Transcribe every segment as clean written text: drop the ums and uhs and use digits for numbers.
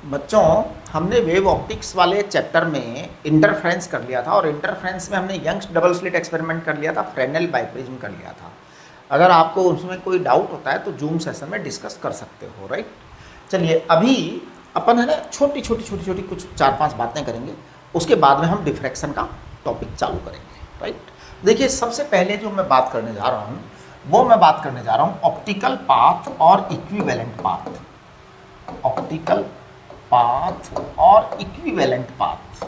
बच्चों, हमने wave optics वाले चैप्टर में इंटरफेरेंस कर लिया था और इंटरफेरेंस में हमने यंग्स डबल स्लिट एक्सपेरिमेंट कर लिया था, फ्रेनेल बाइप्रिज्म कर लिया था। अगर आपको उसमें कोई डाउट होता है तो जूम सेशन में डिस्कस कर सकते हो, राइट। चलिए अभी अपन है ना छोटी छोटी कुछ 4-5 बातें करेंगे, उसके बाद में हम डिफ्रैक्शन का टॉपिक चालू करेंगे, राइट। देखिए सबसे पहले जो मैं बात करने जा रहा हूँ वो मैं बात करने जा रहा हूँ ऑप्टिकल पाथ और इक्विवेलेंट पाथ। ऑप्टिकल पाथ और इक्विवेलेंट पाथ।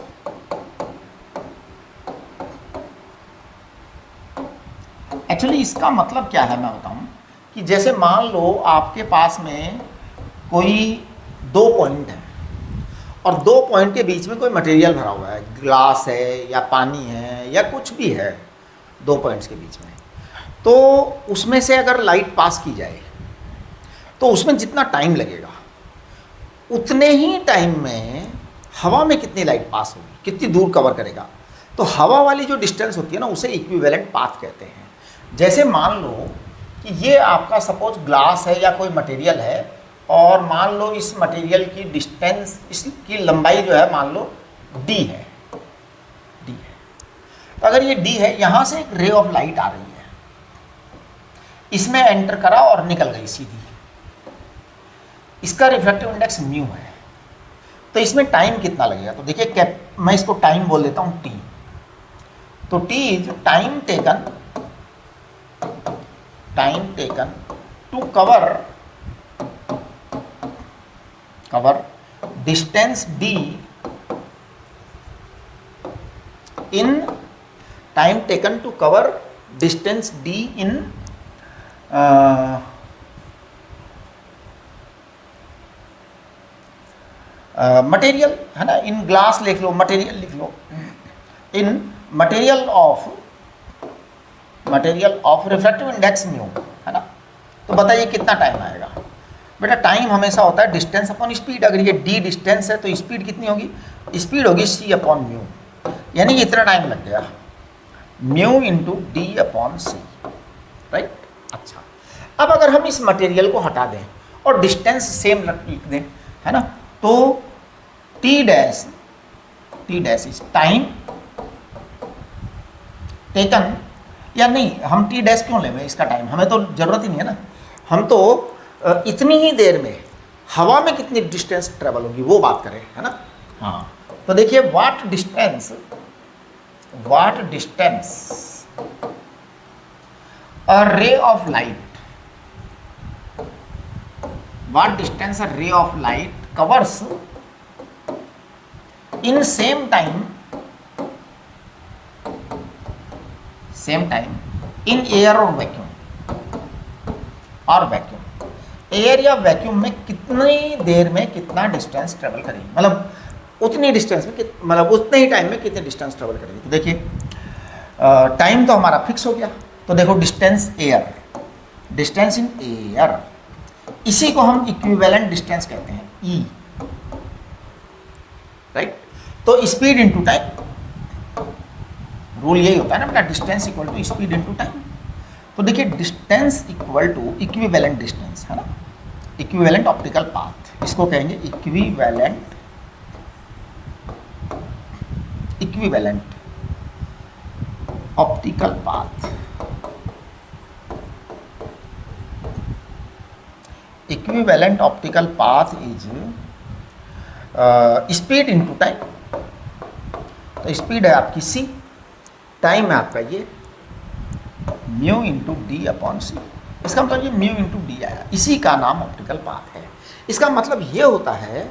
एक्चुअली इसका मतलब क्या है मैं बताऊं कि जैसे मान लो आपके पास में कोई 2 पॉइंट है और 2 पॉइंट के बीच में कोई मटेरियल भरा हुआ है, ग्लास है या पानी है या कुछ भी है 2 पॉइंट्स के बीच में, तो उसमें से अगर लाइट पास की जाए तो उसमें जितना टाइम लगेगा उतने ही टाइम में हवा में कितनी लाइट पास होगी, कितनी दूर कवर करेगा। तो हवा वाली जो डिस्टेंस होती है ना उसे इक्विवेलेंट पाथ कहते हैं। जैसे मान लो कि ये आपका सपोज ग्लास है या कोई मटेरियल है और मान लो इस मटेरियल की डिस्टेंस, इसकी लंबाई जो है मान लो d है, d है। तो अगर ये d है, यहाँ से एक रे ऑफ लाइट आ रही है, इसमें एंटर करा और निकल गई सीधी, इसका रिफ्रैक्टिव इंडेक्स म्यू है। तो इसमें टाइम कितना लगेगा, तो देखिए मैं इसको टाइम बोल देता हूँ t। तो t is time taken to cover distance d in time taken to cover distance d in material है ना, इन ग्लास लिख लो, मटेरियल लिख लो, in material of refractive index mu, है ना। तो बताइए कितना टाइम आएगा। बेटा टाइम हमेशा होता है डिस्टेंस अपॉन स्पीड। अगर ये d डिस्टेंस है तो स्पीड कितनी होगी, स्पीड होगी c अपॉन म्यू, यानी कि इतना टाइम लग गया, म्यू इंटू d अपॉन सी, राइट। अच्छा, अब अगर हम इस मटेरियल को हटा दें और डिस्टेंस सेम लिख दें, है ना, तो t dash is time taken, या नहीं हम t डैश क्यों लेंगे, इसका टाइम हमें तो जरूरत ही नहीं है ना। हम तो इतनी ही देर में हवा में कितनी डिस्टेंस ट्रेवल होगी वो बात करें, है ना। हाँ, तो देखिए व्हाट डिस्टेंस अ रे of light covers in same time in air और वैक्यूम, एयर या वैक्यूम में कितनी देर में कितना डिस्टेंस ट्रेवल करेगी, मतलब उतनी डिस्टेंस में मतलब उतने ही टाइम में कितने डिस्टेंस ट्रेवल करेगी। तो देखिए टाइम तो हमारा फिक्स हो गया, तो देखो डिस्टेंस इन एयर, इसी को हम इक्विवेलेंट डिस्टेंस कहते हैं, ई, राइट। तो स्पीड इनटू टाइम, रूल यही होता है ना बेटा, distance equal to speed into time. तो देखिए distance equal to equivalent distance, है ना, इक्विवेलेंट ऑप्टिकल पाथ, इसको कहेंगे equivalent optical path. Equivalent optical path is speed into time. तो स्पीड है आपकी c, टाइम है आपका ये mu into D upon C. इसका मतलब ये म्यू इंटू डी आया, इसी का नाम ऑप्टिकल पाथ है। इसका मतलब ये होता है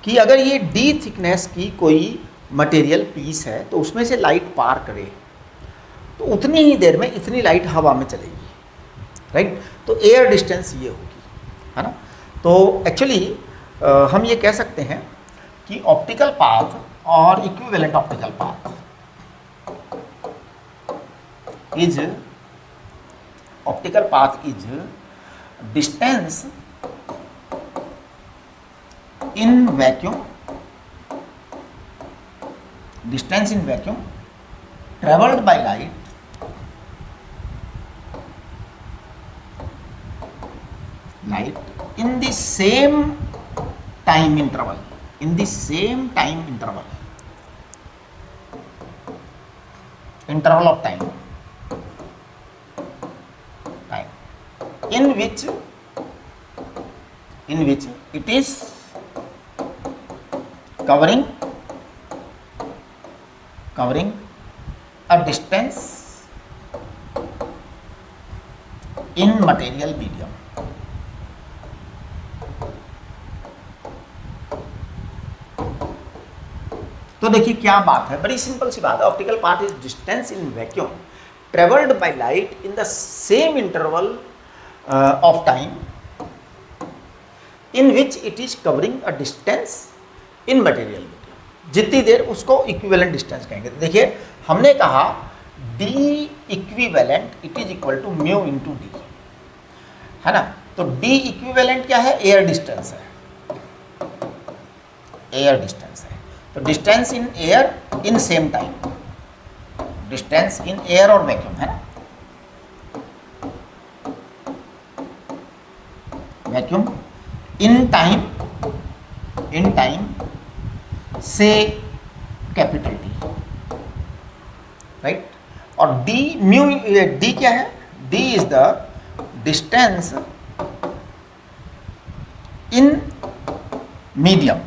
कि अगर ये d थिकनेस की कोई मटेरियल पीस है तो उसमें से लाइट पार करे तो उतनी ही देर में इतनी लाइट हवा में चलेगी, राइट। तो एयर डिस्टेंस ये होगी, है ना। तो एक्चुअली हम ये कह सकते हैं कि ऑप्टिकल पाथ और equivalent optical path is distance in vacuum travelled by light in the same time interval in the same time interval of time in which it is covering a distance in material medium. तो देखिए क्या बात है, बड़ी simple सी बात है. Optical part is distance in vacuum travelled by light in the same interval of time in which it is covering a distance in material medium. जितनी देर उसको इक्विवेलेंट डिस्टेंस कहेंगे. देखिए हमने कहा D equivalent it is equal to mu into D, है ना. तो डी इक्विवेलेंट क्या है, एयर डिस्टेंस है, एयर डिस्टेंस है. तो distance in air in same time, distance in air और वैक्यूम, है ना. वैक्यूम इन टाइम से कैपिटल डी, राइट. और डी म्यू, डी क्या है, D is the distance in medium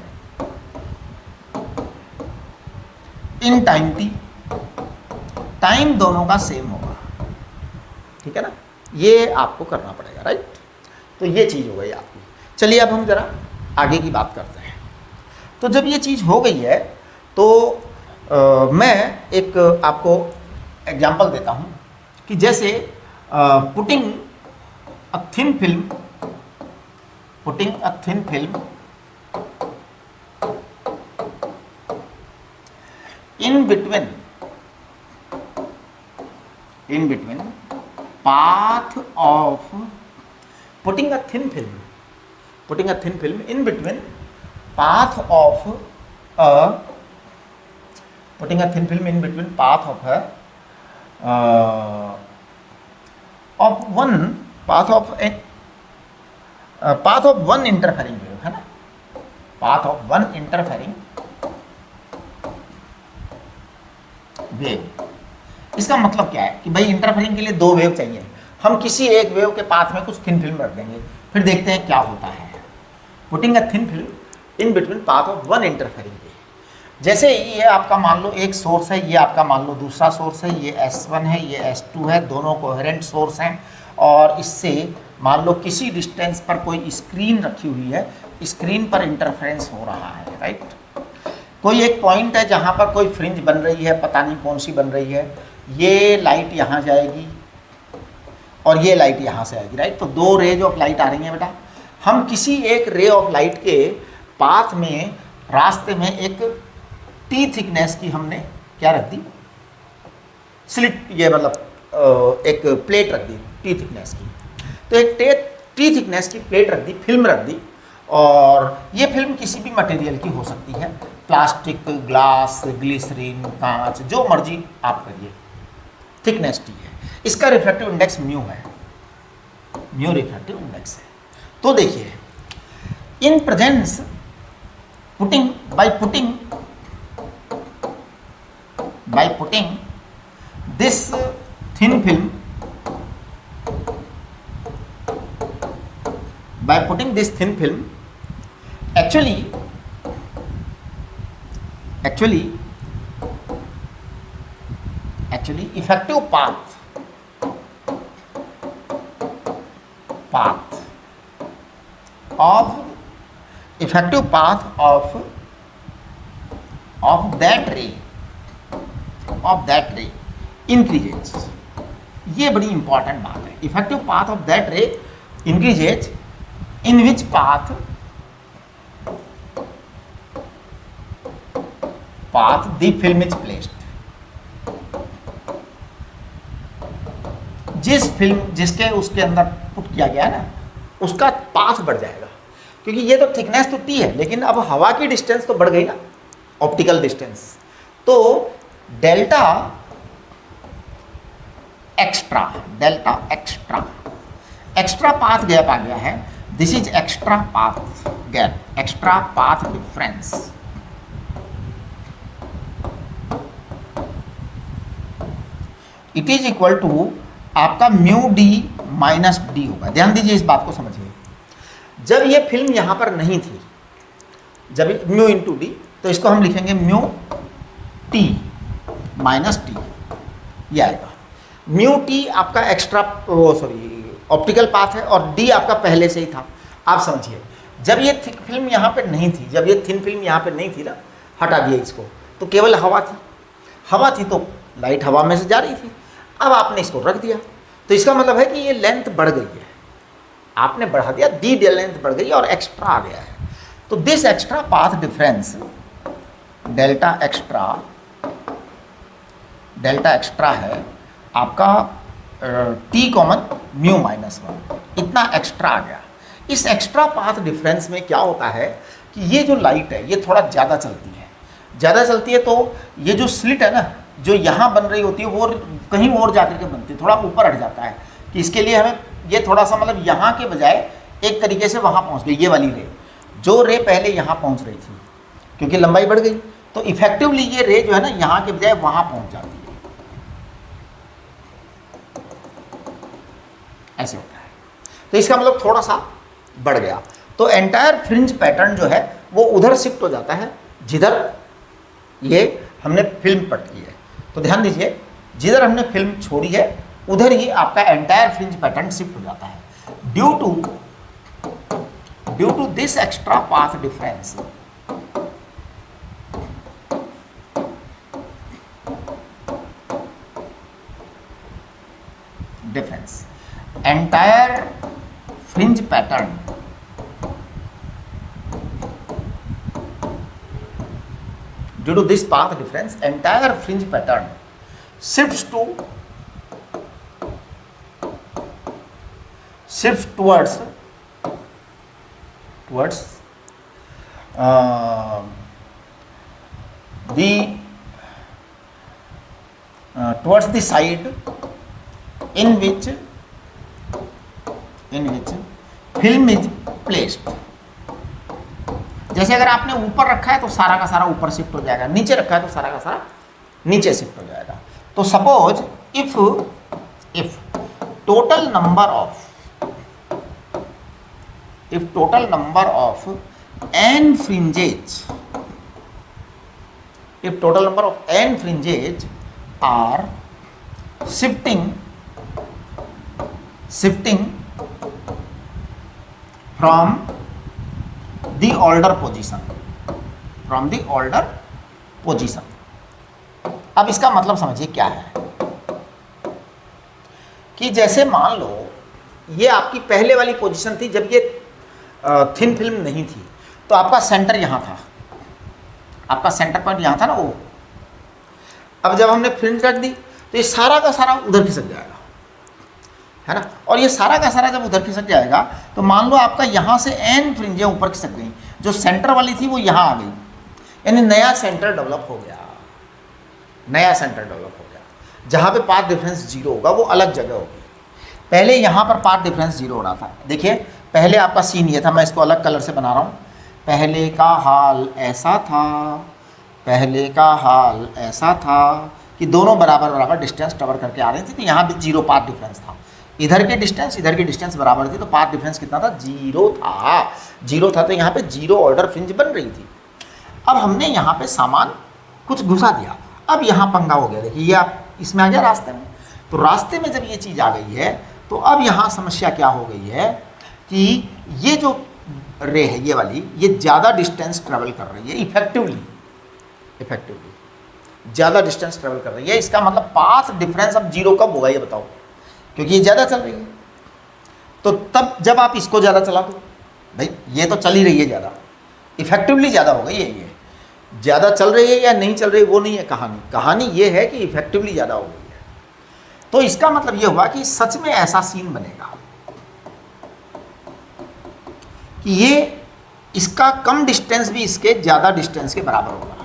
in time T. Time दोनों का सेम होगा, ठीक है ना. ये आपको करना पड़ेगा, राइट. तो ये चीज़ हो गई आपकी. चलिए अब हम जरा आगे की बात करते हैं. तो जब ये चीज़ हो गई है तो मैं एक आपको एग्जांपल देता हूँ कि जैसे putting a thin film in between path of putting a thin film in between path of a putting a thin film in between path of a path of one interfering wave, है ना. path of one interfering wave. इसका मतलब क्या है कि भाई interfering के लिए दो वेव चाहिए. हम किसी एक वेव के पाथ में कुछ थिन फिल्म रख देंगे, फिर देखते हैं क्या होता है. Putting a thin film in between path of one interfering wave. जैसे ये आपका मान लो एक सोर्स है, ये आपका मान लो दूसरा सोर्स है, ये S1 है, ये S2 है, दोनों कोहेरेंट सोर्स हैं. और इससे मान लो किसी डिस्टेंस पर कोई स्क्रीन रखी हुई है, स्क्रीन पर इंटरफेरेंस हो रहा है, राइट. कोई एक पॉइंट है जहाँ पर कोई फ्रिंज बन रही है, पता नहीं कौन सी बन रही है. ये लाइट यहाँ जाएगी और ये लाइट यहाँ से आएगी, राइट. तो दो रेज ऑफ लाइट आ रही हैं बेटा. हम किसी एक रे ऑफ लाइट के पाथ में, रास्ते में एक टी थिकनेस की हमने क्या रख दी, स्लिट, ये मतलब एक प्लेट रख दी टी थिकनेस की. तो एक टी थिकनेस की प्लेट रख दी, फिल्म रख दी. और ये फिल्म किसी भी मटेरियल की हो सकती है, प्लास्टिक, ग्लास, ग्लिसरीन, कांच, जो मर्जी आप करिए. थिकनेस टी है. इसका रिफ्रैक्टिव इंडेक्स म्यू है, म्यू रिफ्रैक्टिव इंडेक्स है. तो देखिए in presence by putting this thin film actually effective path of that ray increases. ये बड़ी इंपॉर्टेंट बात है. इफेक्टिव पाथ ऑफ दैट रे increases in which path the film is placed. जिसके उसके अंदर पुट किया गया है ना, उसका पाथ बढ़ जाएगा. क्योंकि ये तो थिकनेस तो टी है, लेकिन अब हवा की डिस्टेंस तो बढ़ गई ना, ऑप्टिकल डिस्टेंस. तो डेल्टा एक्स्ट्रा पाथ गैप आ गया है, this is extra path gap, extra path difference. It is equal to आपका म्यू डी माइनस डी होगा। ध्यान दीजिए, इस बात को समझिए। जब ये फिल्म यहां पर नहीं थी, जब म्यू इंटू डी, तो इसको हम लिखेंगे म्यू टी माइनस टी, ये आएगा। म्यू टी आपका एक्स्ट्रा ऑप्टिकल पाथ है और डी आपका पहले से ही था। आप समझिए, जब ये थिक फिल्म यहाँ पे नहीं थी, जब ये थिन फिल्म यहाँ पे नहीं थी ना, हटा दिया इसको, तो केवल हवा थी। हवा थी तो लाइट हवा में से जा रही थी। अब आपने इसको रख दिया, तो इसका मतलब है कि ये लेंथ बढ़ गई है। आपने बढ़ा दिया, डी लेंथ बढ़ गई और एक्स्ट्रा आ गया है। तो this extra path difference delta extra है आपका टी कॉमन म्यू माइनस 1, इतना एक्स्ट्रा आ गया। इस एक्स्ट्रा पाथ डिफरेंस में क्या होता है कि ये जो लाइट है ये थोड़ा ज़्यादा चलती है। ज़्यादा चलती है तो ये जो स्लिट है ना, जो यहाँ बन रही होती है वो कहीं और जाकर के बनती है, थोड़ा ऊपर हट जाता है। कि इसके लिए हमें ये थोड़ा सा मतलब यहाँ के बजाय एक तरीके से वहाँ पहुँच गई ये वाली रे, जो रे पहले यहाँ पहुँच रही थी, क्योंकि लंबाई बढ़ गई, तो इफेक्टिवली ये रे जो है ना यहाँ के बजाय वहाँ पहुँच जाती है। ऐसे होता है। तो इसका मतलब थोड़ा सा बढ़ गया, तो एंटायर फ्रिंज पैटर्न जो है वो उधर शिफ्ट हो जाता है जिधर ये हमने फिल्म पट की है। तो ध्यान दीजिए, जिधर हमने फिल्म छोड़ी है उधर ही आपका एंटायर फ्रिंज पैटर्न शिफ्ट हो जाता है due to this extra path difference. Entire fringe pattern due to this path difference, entire fringe pattern shifts towards the side in which film is placed। जैसे अगर आपने ऊपर रखा है तो सारा का सारा ऊपर शिफ्ट हो जाएगा, नीचे रखा है तो सारा का सारा नीचे शिफ्ट हो जाएगा। तो suppose if total number of n fringes are shifting from the order position। अब इसका मतलब समझिए क्या है कि जैसे मान लो ये आपकी पहले वाली पोजीशन थी जब ये थिन फिल्म नहीं थी, तो आपका सेंटर यहाँ था, आपका सेंटर पॉइंट यहाँ था ना वो। अब जब हमने फ्रिंज रख दी तो ये सारा का सारा उधर खिसक जाएगा, है ना। और ये सारा का सारा जब उधर खिसक जाएगा तो मान लो आपका यहाँ से n फ्रिंजें ऊपर खिसक गई, जो सेंटर वाली थी वो यहाँ आ गई, यानी नया सेंटर डेवलप हो गया। जहाँ पे पाथ डिफरेंस 0 होगा वो अलग जगह होगी। पहले यहाँ पर पाथ डिफरेंस 0 हो रहा था। देखिए पहले आपका सीन ये था, मैं इसको अलग कलर से बना रहा हूँ। पहले का हाल ऐसा था कि दोनों बराबर डिस्टेंस कवर करके आ रही थी, तो यहाँ भी 0 पाथ डिफरेंस था। इधर के डिस्टेंस बराबर थी, तो पाथ डिफरेंस कितना था? 0 था। तो यहाँ पे 0 ऑर्डर फ्रिंज बन रही थी। अब हमने यहाँ पे सामान कुछ घुसा दिया, अब यहाँ पंगा हो गया। देखिए ये आप इसमें आ गया रास्ते में, तो रास्ते में जब ये चीज़ आ गई है तो अब यहाँ समस्या क्या हो गई है कि ये जो रे है ये वाली, ये ज़्यादा डिस्टेंस ट्रेवल कर रही है, इफेक्टिवली ज़्यादा डिस्टेंस ट्रेवल कर रही है। इसका मतलब पाथ डिफरेंस अब 0 कब होगा ये बताओ, क्योंकि ये ज़्यादा चल रही है। तो तब जब आप इसको ज़्यादा चला दो, भाई ये तो चल ही रही है ज़्यादा, इफेक्टिवली ज़्यादा हो गई है। ये ज़्यादा चल रही है या नहीं चल रही है वो नहीं है कहानी ये है कि इफेक्टिवली ज़्यादा हो गई है। तो इसका मतलब ये हुआ कि सच में ऐसा सीन बनेगा कि ये इसका कम डिस्टेंस भी इसके ज़्यादा डिस्टेंस के बराबर होगा,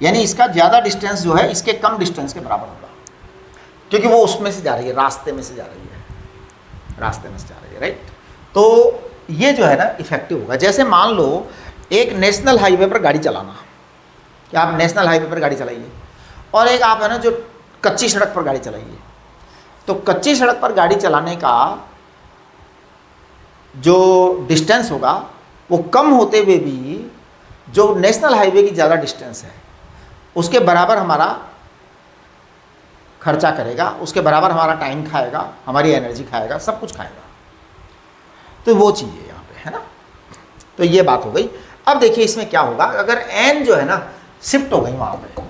यानी इसका ज़्यादा डिस्टेंस जो है इसके कम डिस्टेंस के बराबर होगा, क्योंकि वो उसमें से जा रही है, रास्ते में से जा रही है, राइट। तो ये जो है ना इफेक्टिव होगा। जैसे मान लो एक नेशनल हाईवे पर गाड़ी चलाना, कि आप नेशनल हाईवे पर गाड़ी चलाइए, और एक आप है ना जो कच्ची सड़क पर गाड़ी चलाइए। तो कच्ची सड़क पर गाड़ी चलाने का जो डिस्टेंस होगा वो कम होते हुए भी जो नेशनल हाईवे की ज़्यादा डिस्टेंस है उसके बराबर हमारा खर्चा करेगा, उसके बराबर हमारा टाइम खाएगा, हमारी एनर्जी खाएगा, सब कुछ खाएगा। तो वो चीज़ है यहाँ पे, है ना। तो ये बात हो गई। अब देखिए इसमें क्या होगा, अगर एन जो है ना शिफ्ट हो गई वहाँ पे,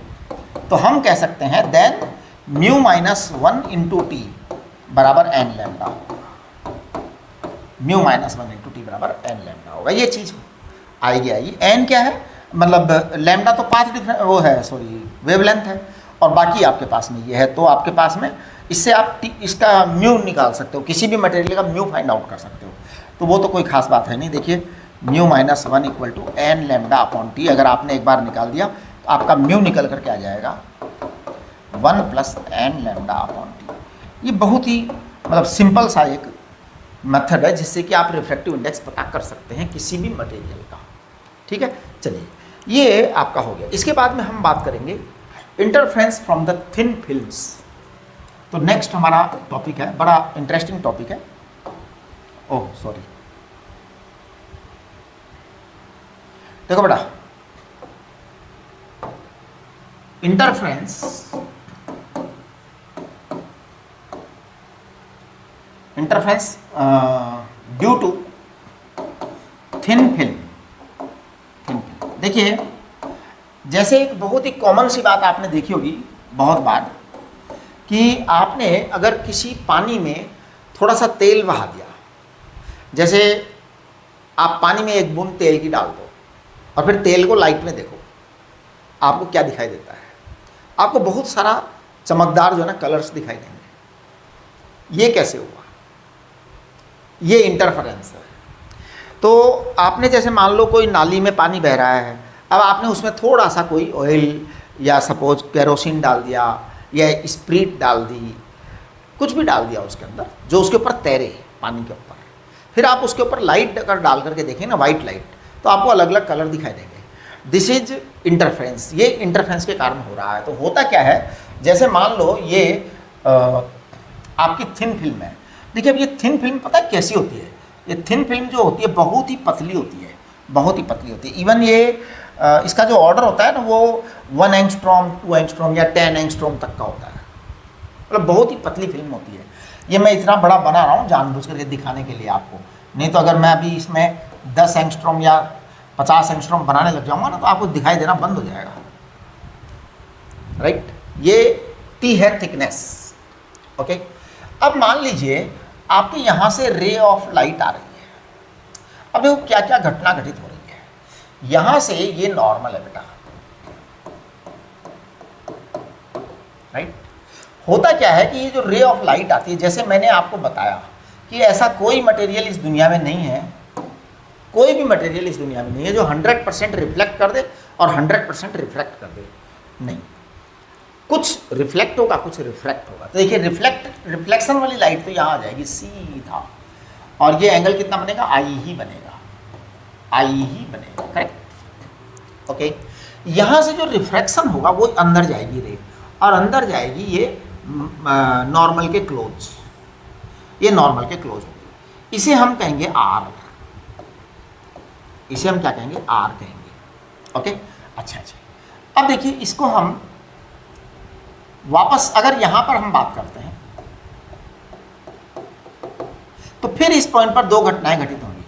तो हम कह सकते हैं then mu minus 1 into T बराबर एन लैम्डा होगा। म्यू माइनस 1 इंटू टी बराबर एन लैम्डा होगा। ये चीज़ आएगी। एन क्या है, मतलब लैम्डा तो पाथ डिफरेंस वो है, सॉरी वेवलेंथ है, और बाकी आपके पास में ये है। तो आपके पास में इससे आप इसका म्यू निकाल सकते हो, किसी भी मटेरियल का म्यू फाइंड आउट कर सकते हो। तो वो तो कोई खास बात है नहीं। देखिए mu minus 1 equal to N lambda upon T, अगर आपने एक बार निकाल दिया तो आपका म्यू निकल करके आ जाएगा 1 plus N lambda upon T. ये बहुत ही मतलब सिंपल सा एक मेथड है जिससे कि आप रिफ्रैक्टिव इंडेक्स पता कर सकते हैं किसी भी मटेरियल का। ठीक है, चलिए ये आपका हो गया। इसके बाद में हम बात करेंगे interference from the thin films. तो नेक्स्ट हमारा टॉपिक है, बड़ा इंटरेस्टिंग टॉपिक है। ओह सॉरी, देखो बेटा, interference due to thin film. देखिए जैसे एक बहुत ही कॉमन सी बात आपने देखी होगी बहुत बार, कि आपने अगर किसी पानी में थोड़ा सा तेल बहा दिया, जैसे आप पानी में एक बूंद तेल की डाल दो और फिर तेल को लाइट में देखो, आपको क्या दिखाई देता है? आपको बहुत सारा चमकदार जो है ना कलर्स दिखाई देंगे। ये कैसे हुआ? ये इंटरफेरेंस है। तो आपने जैसे मान लो कोई नाली में पानी बह रहा है, अब आपने उसमें थोड़ा सा कोई ऑयल या सपोज केरोसिन डाल दिया या स्प्रीट डाल दी, कुछ भी डाल दिया उसके अंदर जो उसके ऊपर तैरे पानी के ऊपर, फिर आप उसके ऊपर लाइट अगर डाल करके देखें ना, वाइट लाइट, तो आपको अलग अलग कलर दिखाई देंगे। This is interference. ये इंटरफेरेंस के कारण हो रहा है। तो होता क्या है, जैसे मान लो ये आपकी थिन फिल्म है। देखिए अब ये थिन फिल्म पता है कैसी होती है? ये थिन फिल्म जो होती है बहुत ही पतली होती है, बहुत ही पतली होती है। इवन ये इसका जो ऑर्डर होता है ना वो 1 एंगस्ट्रॉम, 2 एंगस्ट्रॉम या 10 एंगस्ट्रॉम तक का होता है। मतलब बहुत ही पतली फिल्म होती है। ये मैं इतना बड़ा बना रहा हूँ जानबूझ करके दिखाने के लिए आपको, नहीं तो अगर मैं अभी इसमें 10 एंगस्ट्रॉम या 50 एंगस्ट्रॉम बनाने लग जाऊँगा ना तो आपको दिखाई देना बंद हो जाएगा। राइट, ये टी है थिकनेस। ओके, अब मान लीजिए आपके यहाँ से रे ऑफ लाइट आ रही है। अब देखो क्या क्या घटना घटित हो रही है। यहाँ से ये नॉर्मल है बेटा, राइट। होता क्या है कि ये जो रे ऑफ लाइट आती है, जैसे मैंने आपको बताया कि ऐसा कोई मटेरियल इस दुनिया में नहीं है, कोई भी मटेरियल इस दुनिया में नहीं है जो 100% रिफ्लेक्ट कर दे और 100% रिफ्रैक्ट कर दे। नहीं, कुछ रिफ्लेक्ट होगा, कुछ रिफ्रैक्ट होगा। तो देखिए रिफ्लेक्शन वाली लाइट तो यहाँ आ जाएगी सीधा, और ये एंगल कितना बनेगा? आई ही बनेगा, आई ही बनेगा। करेक्ट। ओके, यहाँ से जो रिफ्रैक्शन होगा वो अंदर जाएगी रे, और अंदर जाएगी ये नॉर्मल के क्लोज, ये नॉर्मल के क्लोज होगी। इसे हम कहेंगे आर, इसे हम क्या कहेंगे? आर कहेंगे। ओके, अच्छा अच्छा। अब देखिए इसको हम वापस अगर यहां पर हम बात करते हैं तो फिर इस पॉइंट पर दो घटनाएं घटित होंगी।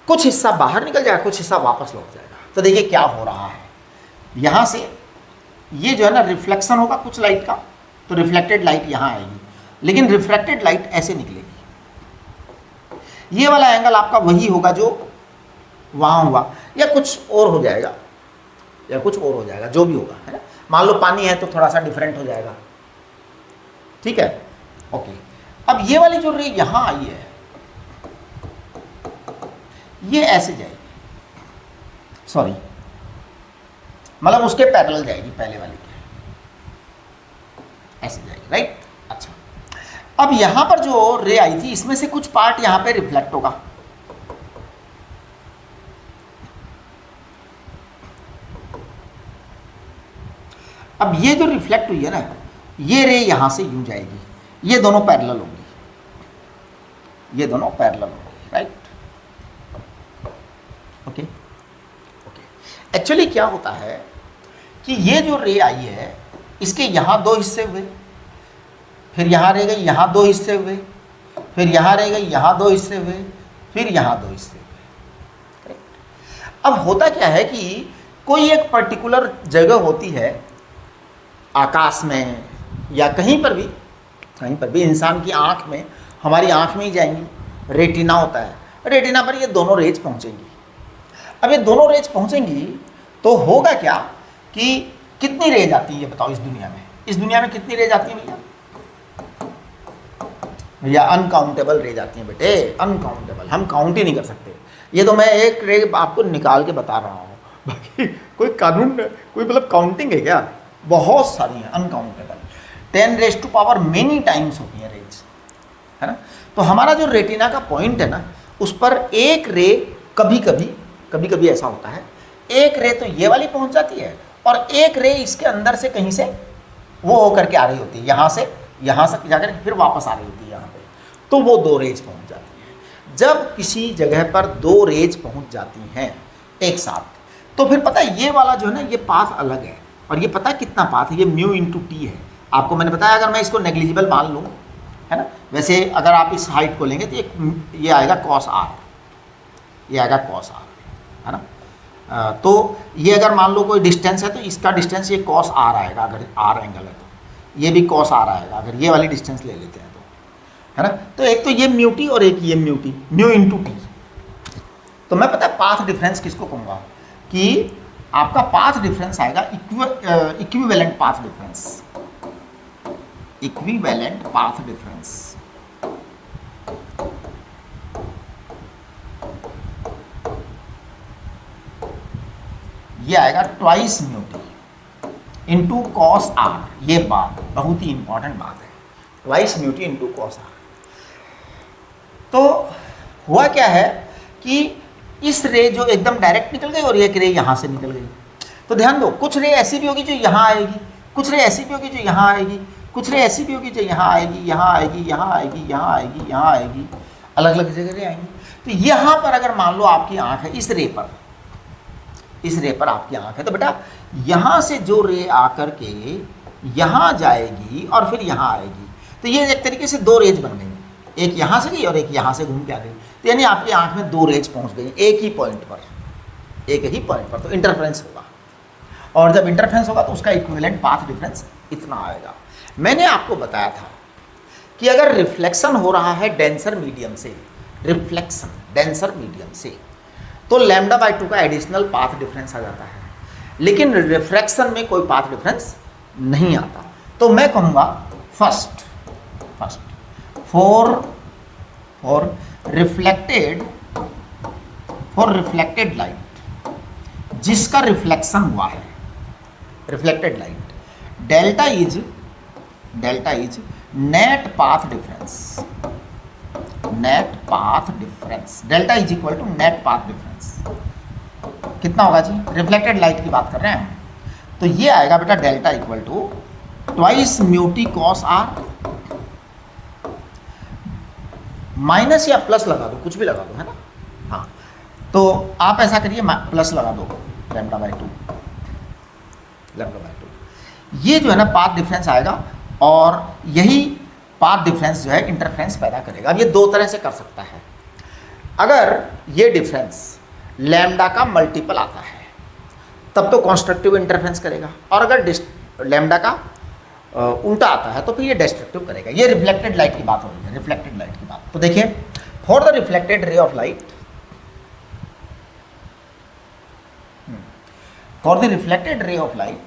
कुछ हिस्सा बाहर निकल जाएगा, कुछ हिस्सा वापस लौट जाएगा। तो देखिए क्या हो रहा है, यहां से ये जो है ना रिफ्लेक्शन होगा कुछ लाइट का, तो रिफ्लेक्टेड लाइट यहां आएगी, लेकिन रिफ्लेक्टेड लाइट ऐसे निकलेगी। ये वाला एंगल आपका वही होगा जो वहां हुआ, या कुछ और हो जाएगा, या कुछ और हो जाएगा, जो भी होगा, है ना। मान लो पानी है तो थोड़ा सा डिफरेंट हो जाएगा। ठीक है, ओके। अब ये वाली जो रे यहां आई है ये ऐसे जाएगी, सॉरी मतलब उसके पैरेलल जाएगी, पहले वाली के ऐसे जाएगी। राइट, अच्छा। अब यहां पर जो रे आई थी इसमें से कुछ पार्ट यहां पे रिफ्लेक्ट होगा, अब ये जो रिफ्लेक्ट हुई है ना, ये रे यहां से यूं जाएगी, ये दोनों पैरेलल होंगी, ये दोनों पैरेलल होंगी, राइट। Okay okay. एक्चुअली क्या होता है कि ये जो रे आई है इसके यहाँ दो हिस्से हुए, फिर यहाँ रह गई, यहाँ दो हिस्से हुए, फिर यहाँ रह गई, यहाँ दो हिस्से हुए, फिर यहाँ दो हिस्से हुए। अब होता क्या है कि कोई एक पर्टिकुलर जगह होती है आकाश में या कहीं पर भी इंसान की आँख में, हमारी आँख में ही जाएंगी, रेटिना होता है, रेटिना पर ये दोनों रेज पहुँचेंगी। अब ये दोनों रेज पहुँचेंगी तो होगा क्या कि कितनी रेज आती है ये बताओ इस दुनिया में, इस दुनिया में कितनी रेज आती है भैया? भैया अनकाउंटेबल रेज आती हैं बेटे, अनकाउंटेबल, हम काउंट ही नहीं कर सकते। ये तो मैं एक रे आपको निकाल के बता रहा हूँ, बाकी कोई कानून, कोई मतलब काउंटिंग है क्या? बहुत सारी हैं अनकाउंटेबल, 10⁻⁻ मेनी टाइम्स होती हैं रेज, है ना। तो हमारा जो रेटिना का पॉइंट है ना, उस पर एक रे कभी कभी ऐसा होता है, एक रे तो ये वाली पहुंच जाती है और एक रे इसके अंदर से कहीं से वो होकर के आ रही होती है, यहाँ से जाकर फिर वापस आ रही होती है यहाँ पे, तो वो दो रेज पहुंच जाती हैं। जब किसी जगह पर दो रेज पहुंच जाती हैं एक साथ, तो फिर पता है ये वाला जो है ना, ये पाथ अलग है, और ये पता है कितना पाथ है, ये μ/t है। आपको मैंने बताया अगर मैं इसको नेग्लिजिबल मान लूँ, है ना, वैसे अगर आप इस हाइट को लेंगे तो ये आएगा cos r, ये आएगा cos r, है ना। तो ये अगर मान लो कोई डिस्टेंस है तो इसका डिस्टेंस ये cos r आएगा, अगर r एंगल है तो ये भी cos r आएगा, अगर ये वाली डिस्टेंस ले लेते हैं तो, है ना। तो एक तो ये μt और एक ये μt, μ/t। तो मैं पता है पाथ डिफरेंस किसको कहूँगा कि आपका पाथ डिफरेंस आएगा equivalent path difference, equivalent path difference. ये आएगा twice μt into cos r। ये बात बहुत ही इंपॉर्टेंट बात है, twice μt into cos r। तो हुआ क्या है कि इस रे जो एकदम डायरेक्ट निकल गई और एक रे यहाँ से निकल गई। तो ध्यान दो, कुछ रे ऐसी भी होगी जो यहाँ आएगी, कुछ रे ऐसी भी होगी जो यहाँ आएगी, कुछ रे ऐसी भी होगी जो यहाँ आएगी, यहाँ आएगी, यहाँ आएगी, यहाँ आएगी, यहाँ आएगी, अलग अलग जगह रे आएंगी। तो यहाँ पर अगर मान लो आपकी आँख है इस रे पर आपकी आँख है, तो बेटा यहाँ से जो रे आकर के यहाँ जाएगी और फिर यहाँ आएगी, तो ये एक तरीके से दो रेज बन गई, एक यहाँ से गई और एक यहाँ से घूम के आ गई। तो यानी आपकी आँख में दो रेज पहुँच गई एक ही पॉइंट पर, तो इंटरफ्रेंस होगा, और जब इंटरफ्रेंस होगा तो उसका इक्विवेलेंट पाथ डिफरेंस इतना आएगा। मैंने आपको बताया था कि अगर रिफ्लेक्शन हो रहा है डेंसर मीडियम से, रिफ्लेक्शन डेंसर मीडियम से, तो λ/2 का एडिशनल पाथ डिफरेंस आ जाता है, लेकिन रिफ्रैक्शन में कोई पाथ डिफरेंस नहीं आता। तो मैं कहूँगा फर्स्ट फॉर रिफ्लेक्टेड लाइट जिसका रिफ्लेक्शन हुआ है, reflected light, delta is net path difference, delta is equal to net path difference. कितना होगा जी? रिफ्लेक्टेड लाइट की बात कर रहे हैं, तो ये आएगा बेटा delta equal to twice μt cos r, minus या प्लस लगा दो, कुछ भी लगा दो, है ना। हाँ, तो आप ऐसा करिए प्लस लगा दो λ/2, ये जो है ना पाथ डिफरेंस आएगा, और यही पाथ डिफरेंस जो है इंटरफ्रेंस पैदा करेगा। अब ये दो तरह से कर सकता है, अगर ये डिफरेंस लैम्डा का मल्टीपल आता है तब तो कंस्ट्रक्टिव इंटरफ्रेंस करेगा, और अगर लैम्डा का उल्टा आता है तो फिर ये डिस्ट्रक्टिव करेगा। ये रिफ्लेक्टेड लाइट की बात हो रही है, रिफ्लेक्टेड लाइट की बात। तो देखिए, for the reflected ray of light, for the reflected ray of light,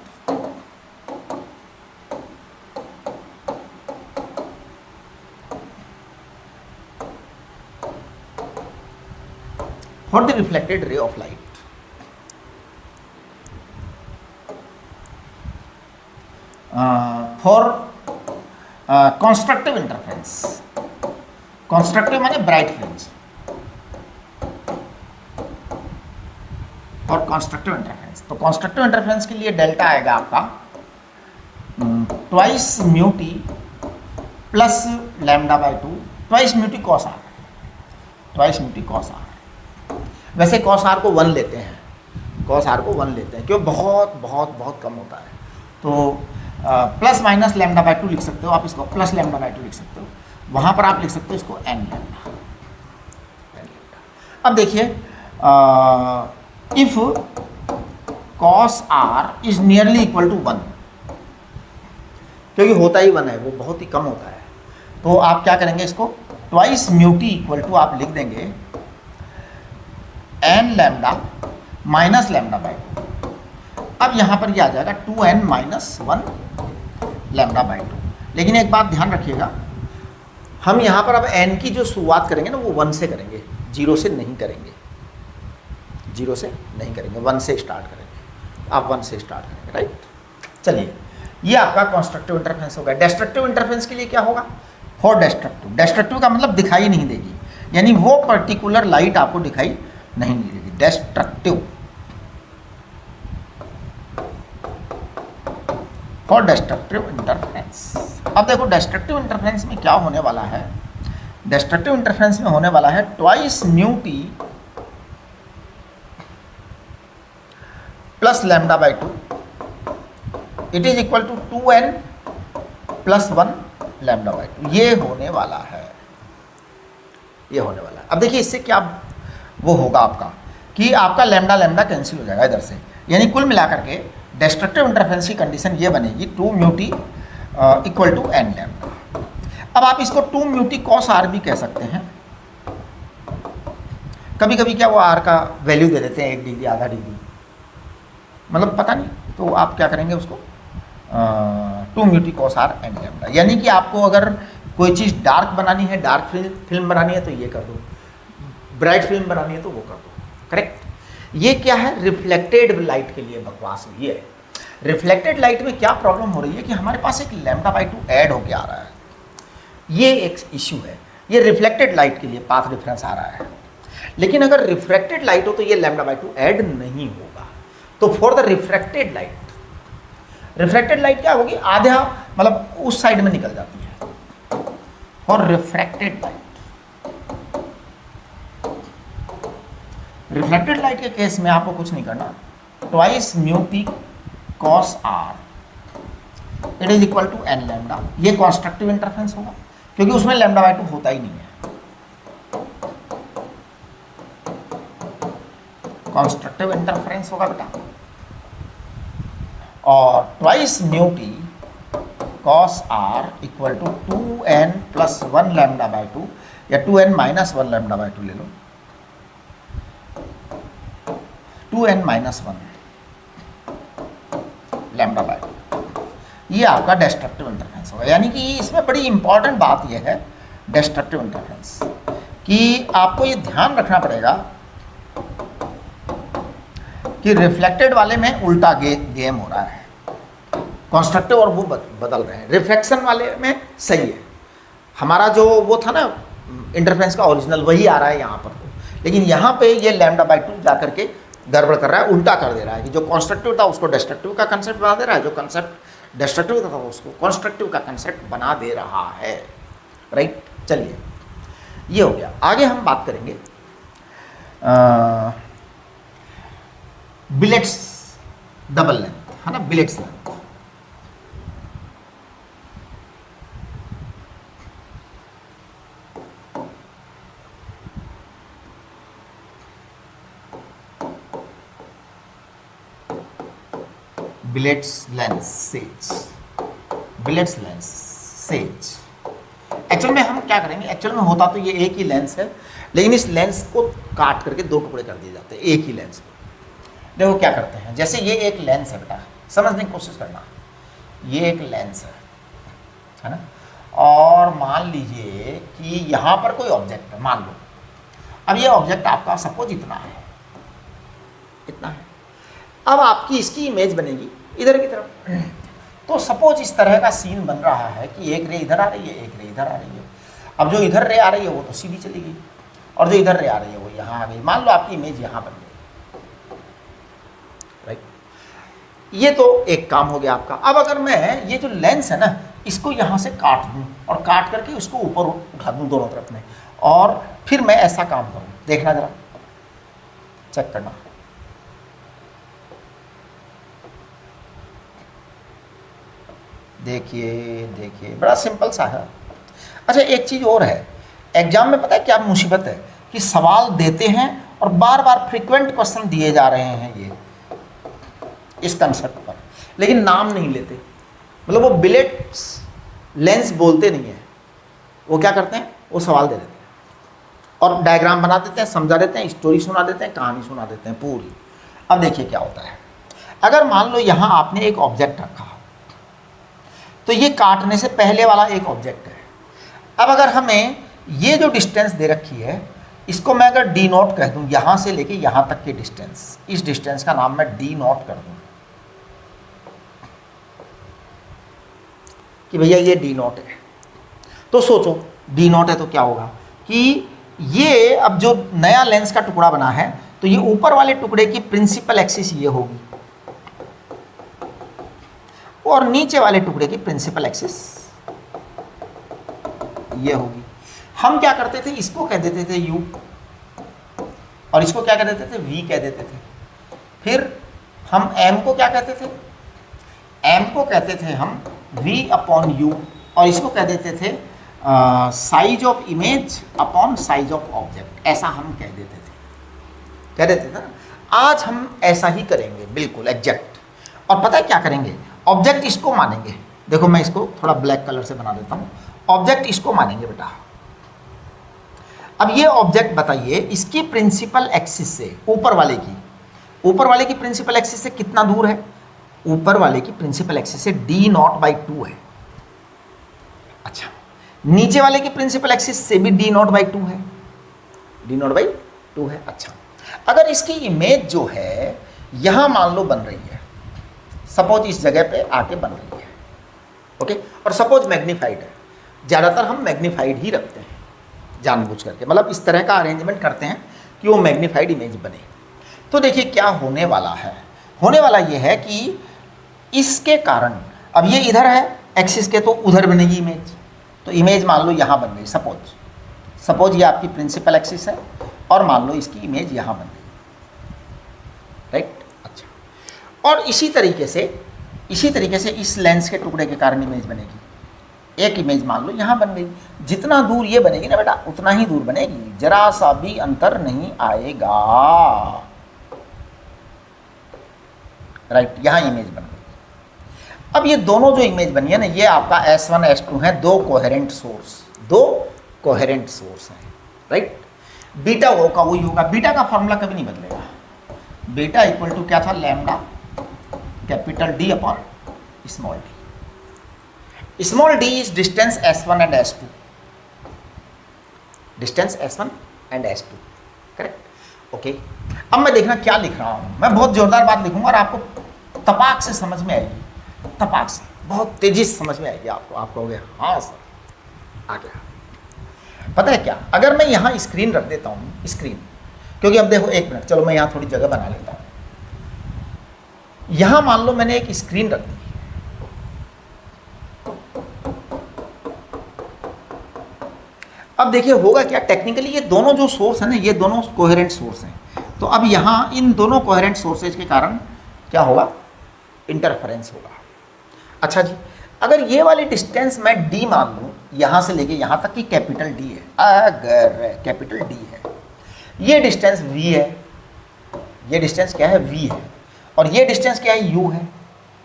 for the reflected ray of light, for constructive interference. Constructive माने ब्राइट फ्रिंज और कंस्ट्रक्टिव इंटरफेरेंस। तो कंस्ट्रक्टिव इंटरफेरेंस के लिए डेल्टा आएगा आपका twice mu T plus lambda by 2 twice mu T cos R, twice mu T cos R. वैसे cos R को 1 लेते हैं, कॉस आर को 1 लेते हैं क्यों बहुत बहुत बहुत कम होता है। तो प्लस माइनस लैम्डा बाई 2 लिख सकते हो आप, इसको प्लस लैम्डा बाई 2 लिख सकते हो, वहाँ पर आप लिख सकते हो इसको एन लैम्डा। अब देखिए if cos R is nearly equal to 1, क्योंकि होता ही 1 है, वो बहुत ही कम होता है, तो आप क्या करेंगे इसको twice mu T equal to आप लिख देंगे N lambda minus lambda by 2। अब यहाँ पर ये आ जाएगा 2n माइनस 1 लैम्डा बाई 2। लेकिन एक बात ध्यान रखिएगा, हम यहाँ पर अब n की जो शुरुआत करेंगे ना वो 1 से करेंगे, 0 से नहीं करेंगे, 0 से नहीं करेंगे, 1 से स्टार्ट करेंगे। आप 1 से स्टार्ट करेंगे, राइट। चलिए ये आपका कंस्ट्रक्टिव इंटरफेरेंस होगा। डिस्ट्रक्टिव इंटरफेरेंस के लिए क्या होगा, फॉर डिस्ट्रक्टिव। डिस्ट्रक्टिव का मतलब दिखाई नहीं देगी, यानी वो पर्टिकुलर लाइट आपको दिखाई नहीं देगी, डिस्ट्रक्टिव। For destructive interference. अब देखो डिस्ट्रक्टिव इंटरफेरेंस में क्या होने वाला है, डिस्ट्रक्टिव इंटरफेरेंस में होने वाला है twice mu T plus lambda by 2 it is equal to 2n plus 1 lambda by 2। ये होने वाला है, ये होने वाला है। अब देखिए इससे क्या वो होगा आपका कि आपका लैम्डा लैम्डा कैंसिल हो जाएगा इधर से, यानी कुल मिलाकर के डिस्ट्रक्टिव इंटरफेरेंस की कंडीशन ये बनेगी 2 mu T equal to N lambda. अब आप इसको 2 म्यू टी कॉस आर भी कह सकते हैं। कभी कभी क्या वो आर का वैल्यू दे देते हैं 1 डिग्री आधा डिग्री, मतलब पता नहीं, तो आप क्या करेंगे उसको 2 mu T cos R N lambda. यानी कि आपको अगर कोई चीज़ डार्क बनानी है, डार्क फिल्म बनानी है तो ये कर दो, ब्राइट फिल्म बनानी है तो वो कर दो, करेक्ट। ये क्या है, रिफ्लेक्टेड लाइट के लिए बकवास हुई है। रिफ्लेक्टेड लाइट में क्या प्रॉब्लम हो रही है कि हमारे पास एक लैम्डा बाई 2 ऐड होके आ रहा है, ये एक इश्यू है। ये रिफ्लेक्टेड लाइट के लिए पाथ डिफरेंस आ रहा है, लेकिन अगर रिफ्रैक्टेड लाइट हो तो ये लैम्डा बाई 2 ऐड नहीं होगा। तो for the refracted light, refracted light क्या होगी, आधा मतलब उस साइड में निकल जाती है। For refracted light, reflected light के केस में आपको कुछ नहीं करना, twice mu T cos R it is equal to N lambda. ये कॉन्स्ट्रक्टिव इंटरफेरेंस होगा क्योंकि उसमें लैम्डा बाई 2 होता ही नहीं है, कॉन्स्ट्रक्टिव इंटरफेरेंस होगा बेटा। और twice mu T cos R equal to 2n plus 1 lambda by 2 या 2n माइनस 1 लैम्डा बाई 2 ले लो, 2n माइनस 1 लैम्डा बाई 2। ये आपका डिस्ट्रक्टिव इंटरफेरेंस होगा। यानी कि इसमें बड़ी इंपॉर्टेंट बात यह है डिस्ट्रक्टिव इंटरफेरेंस कि आपको ये ध्यान रखना पड़ेगा कि रिफ्लेक्टेड वाले में उल्टा गेम हो रहा है, कंस्ट्रक्टिव और वो बदल रहे हैं। रिफ्लेक्शन वाले में सही है, हमारा जो वो था ना इंटरफेरेंस का ओरिजिनल वही आ रहा है यहाँ पर, लेकिन यहाँ पे ये लैम्डा बाई 2 जा करके गड़बड़ कर रहा है, उल्टा कर दे रहा है कि जो कंस्ट्रक्टिव था उसको डिस्ट्रक्टिव का कंसेप्ट बना दे रहा है, जो कंसेप्ट डिस्ट्रक्टिव था उसको कंस्ट्रक्टिव का कंसेप्ट बना दे रहा है, राइट। चलिए ये हो गया। आगे हम बात करेंगे बिलेट्स डबल लेंथ, है ना, billets length. Billets lens says, billets lens says. Actual में हम क्या करेंगे, एक्चुअल में होता तो ये एक ही लेंस है, लेकिन इस लेंस को काट करके 2 टुकड़े कर दिए जाते हैं एक ही लेंस को। देखो क्या करते हैं, जैसे ये एक लेंस है बेटा, समझने की कोशिश करना, ये एक लेंस है ना, और मान लीजिए कि यहाँ पर कोई ऑब्जेक्ट है, मान लो अब ये ऑब्जेक्ट आपका सपोज इतना है, इतना है। अब आपकी इसकी इमेज बनेगी इधर की तरफ, तो सपोज इस तरह का सीन बन रहा है कि एक रे इधर आ रही है, एक रे इधर आ रही है। अब जो इधर रे आ रही है वो तो सीधी चली गई, और जो इधर रे आ रही है वो यहाँ आ गई। मान लो आपकी इमेज यहाँ बन गई, राइट। ये तो एक काम हो गया आपका। अब अगर मैं ये जो लेंस है ना, इसको यहाँ से काट दूँ और काट करके उसको ऊपर उठा दूँ दोनों तरफ में, और फिर मैं ऐसा काम करूँ, देखना जरा, चेक करना। देखिए देखिए, बड़ा सिंपल सा है। अच्छा, एक चीज़ और है, एग्जाम में पता है क्या मुसीबत है कि सवाल देते हैं और बार बार फ्रीक्वेंट क्वेश्चन दिए जा रहे हैं ये इस कंसेप्ट पर, लेकिन नाम नहीं लेते। मतलब वो बिलेट्स लेंस बोलते नहीं है, वो क्या करते हैं, वो सवाल दे देते हैं और डायग्राम बना देते हैं, समझा देते हैं, स्टोरी सुना देते हैं, कहानी सुना देते हैं पूरी। अब देखिए क्या होता है, अगर मान लो यहाँ आपने एक ऑब्जेक्ट रखा, तो ये काटने से पहले वाला एक ऑब्जेक्ट है। अब अगर हमें ये जो डिस्टेंस दे रखी है, इसको मैं अगर डी नॉट कह दूँ, यहाँ से लेके यहाँ तक की डिस्टेंस, इस डिस्टेंस का नाम मैं डी नॉट कर दूँ कि भैया ये डी नॉट है। तो सोचो डी नॉट है तो क्या होगा कि ये अब जो नया लेंस का टुकड़ा बना है, तो ये ऊपर वाले टुकड़े की प्रिंसिपल एक्सिस ये होगी और नीचे वाले टुकड़े की प्रिंसिपल एक्सिस ये होगी। हम क्या करते थे, इसको कह देते थे u और इसको क्या कह देते थे, v कह देते थे। फिर हम m को क्या कहते थे, m को कहते थे हम v अपॉन u, और इसको कह देते थे size of image upon size of object, ऐसा हम कह देते थे ना। आज हम ऐसा ही करेंगे, बिल्कुल एग्जैक्ट। और पता है क्या करेंगे, ऑब्जेक्ट इसको मानेंगे। देखो मैं इसको थोड़ा ब्लैक कलर से बना देता हूँ। ऑब्जेक्ट इसको मानेंगे बेटा। अब ये ऑब्जेक्ट बताइए, इसकी प्रिंसिपल एक्सिस से ऊपर वाले की प्रिंसिपल एक्सिस से कितना दूर है, ऊपर वाले की प्रिंसिपल एक्सिस से d0/2 है। अच्छा, नीचे वाले की प्रिंसिपल एक्सिस से भी d0/2 है, d0/2 है। अच्छा, अगर इसकी इमेज जो है यहां मान लो बन रही है, सपोज इस जगह पे आके बन रही है, ओके, और सपोज मैग्नीफाइड है। ज़्यादातर हम मैग्नीफाइड ही रखते हैं जानबूझ करके, मतलब इस तरह का अरेंजमेंट करते हैं कि वो मैग्नीफाइड इमेज बने। तो देखिए क्या होने वाला है, होने वाला ये है कि इसके कारण, अब ये इधर है एक्सिस के, तो उधर बनेगी इमेज। तो इमेज मान लो यहाँ बन गई, सपोज ये आपकी प्रिंसिपल एक्सिस है और मान लो इसकी इमेज यहाँ बन गई, राइट। अच्छा, और इसी तरीके से इस लेंस के टुकड़े के कारण इमेज बनेगी। एक इमेज मान लो यहाँ बन गई, जितना दूर ये बनेगी ना बेटा उतना ही दूर बनेगी, जरा सा भी अंतर नहीं आएगा, राइट। यहाँ इमेज बन गई। अब ये दोनों जो इमेज बनी है ना, ये आपका S1 S2 है, दो कोहेरेंट सोर्स हैं, राइट। बीटा वो का वही होगा, बीटा का फॉर्मूला कभी नहीं बदलेगा। बीटा इक्वल टू क्या था, lambda capital D upon small d। Small d is distance S1 and S2, correct, okay. अब मैं देखना क्या लिख रहा हूँ, मैं बहुत जोरदार बात लिखूंगा और आपको तपाक से समझ में आएगी, तपाक से बहुत तेजी से समझ में आएगी आपको हो गया, हाँ सर आ गया। पता है क्या, अगर मैं यहाँ स्क्रीन रख देता हूँ, क्योंकि अब देखो एक मिनट, चलो मैं यहाँ थोड़ी जगह बना लेता हूँ। यहाँ मान लो मैंने एक स्क्रीन रख दी, अब देखिए होगा क्या, टेक्निकली ये दोनों जो सोर्स है ना, ये दोनों कोहेरेंट सोर्स हैं। तो अब यहाँ इन दोनों कोहेरेंट सोर्सेज के कारण क्या होगा, इंटरफेरेंस होगा। अच्छा जी, अगर ये वाली डिस्टेंस मैं d मान लूँ, यहाँ से लेके यहाँ तक की कैपिटल D है, अगर कैपिटल D है, ये डिस्टेंस v है, ये डिस्टेंस क्या है, v है, और ये डिस्टेंस क्या है, u है।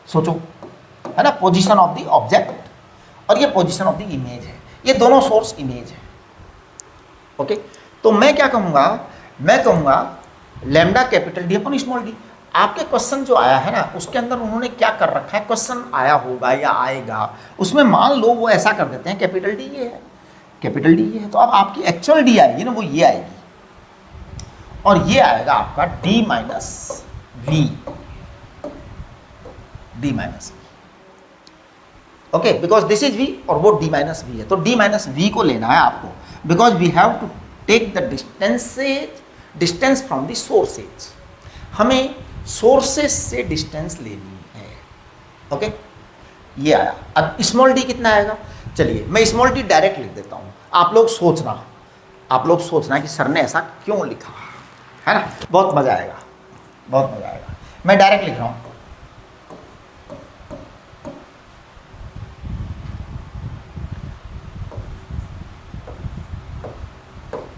सोचो, है ना, पोजीशन ऑफ द ऑब्जेक्ट और ये पोजीशन ऑफ द इमेज है, ये दोनों सोर्स इमेज है, ओके। तो मैं क्या कहूँगा, मैं कहूँगा lambda capital D upon small d। आपके क्वेश्चन जो आया है ना, उसके अंदर उन्होंने क्या कर रखा है, क्वेश्चन आया होगा या आएगा, उसमें मान लो वो ऐसा कर देते हैं, कैपिटल D ये है, कैपिटल D ये है, तो अब आपकी एक्चुअल D आएगी ना, वो ये आएगी, और ये आएगा आपका D minus V, okay, because this is V और वो d माइनस वी है, तो d माइनस वी को लेना है आपको, because we have to take the distance from the sources, हमें सोर्सेज से डिस्टेंस लेनी है। ओके, ये आया। अब स्मॉल डी कितना आएगा, चलिए मैं स्मॉल डी डायरेक्ट लिख देता हूँ, आप लोग सोचना कि सर ने ऐसा क्यों लिखा, है ना, बहुत मजा आएगा, बहुत मजा आएगा। मैं डायरेक्ट लिख रहा हूँ,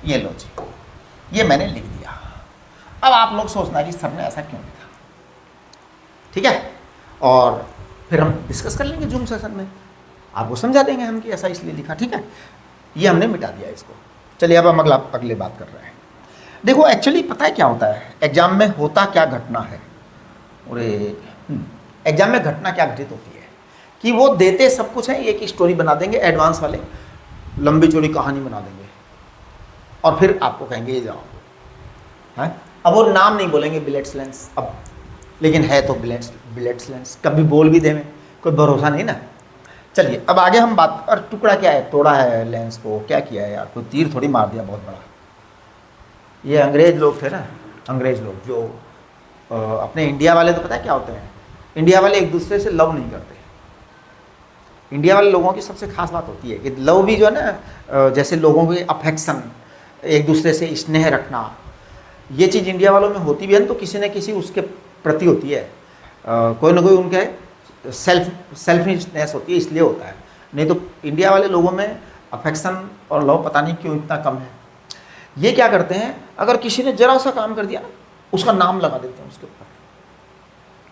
ये लो जी, ये मैंने लिख दिया। अब आप लोग सोचना कि सर ने ऐसा क्यों लिखा, ठीक है, और फिर हम डिस्कस कर लेंगे जूम सेशन में, आपको समझा देंगे हम कि ऐसा इसलिए लिखा, ठीक है। ये हमने मिटा दिया इसको। चलिए अब हम अगले बात कर रहे हैं। देखो एक्चुअली पता है क्या होता है, एग्जाम में होता क्या घटना है, और एग्जाम में घटना क्या घटित होती है कि वो देते सब कुछ है, एक स्टोरी बना देंगे, एडवांस वाले लंबी चौड़ी कहानी बना देंगे, और फिर आपको कहेंगे ये जाओ, है। अब वो नाम नहीं बोलेंगे बिलेट्स लेंस, अब लेकिन है तो बिलेट्स लेंस, कभी बोल भी दें, कोई भरोसा नहीं ना। चलिए अब आगे हम बात, और टुकड़ा क्या है, तोड़ा है लेंस को, क्या किया है यार, कोई तीर थोड़ी मार दिया बहुत बड़ा। ये अंग्रेज लोग थे ना, अंग्रेज लोग जो अपने इंडिया वाले, तो पता है क्या होते हैं, इंडिया वाले एक दूसरे से लव नहीं करते। इंडिया वाले लोगों की सबसे खास बात होती है कि लव भी जो है ना, जैसे लोगों के अफेक्शन, एक दूसरे से स्नेह रखना, ये चीज़ इंडिया वालों में होती भी है ना, तो किसी न किसी उसके प्रति होती है, कोई ना कोई उनके सेल्फिशनेस होती है, इसलिए होता है। नहीं तो इंडिया वाले लोगों में अफेक्शन और लव पता नहीं क्यों इतना कम है। ये क्या करते हैं, अगर किसी ने जरा सा काम कर दिया ना, उसका नाम लगा देते हैं उसके ऊपर,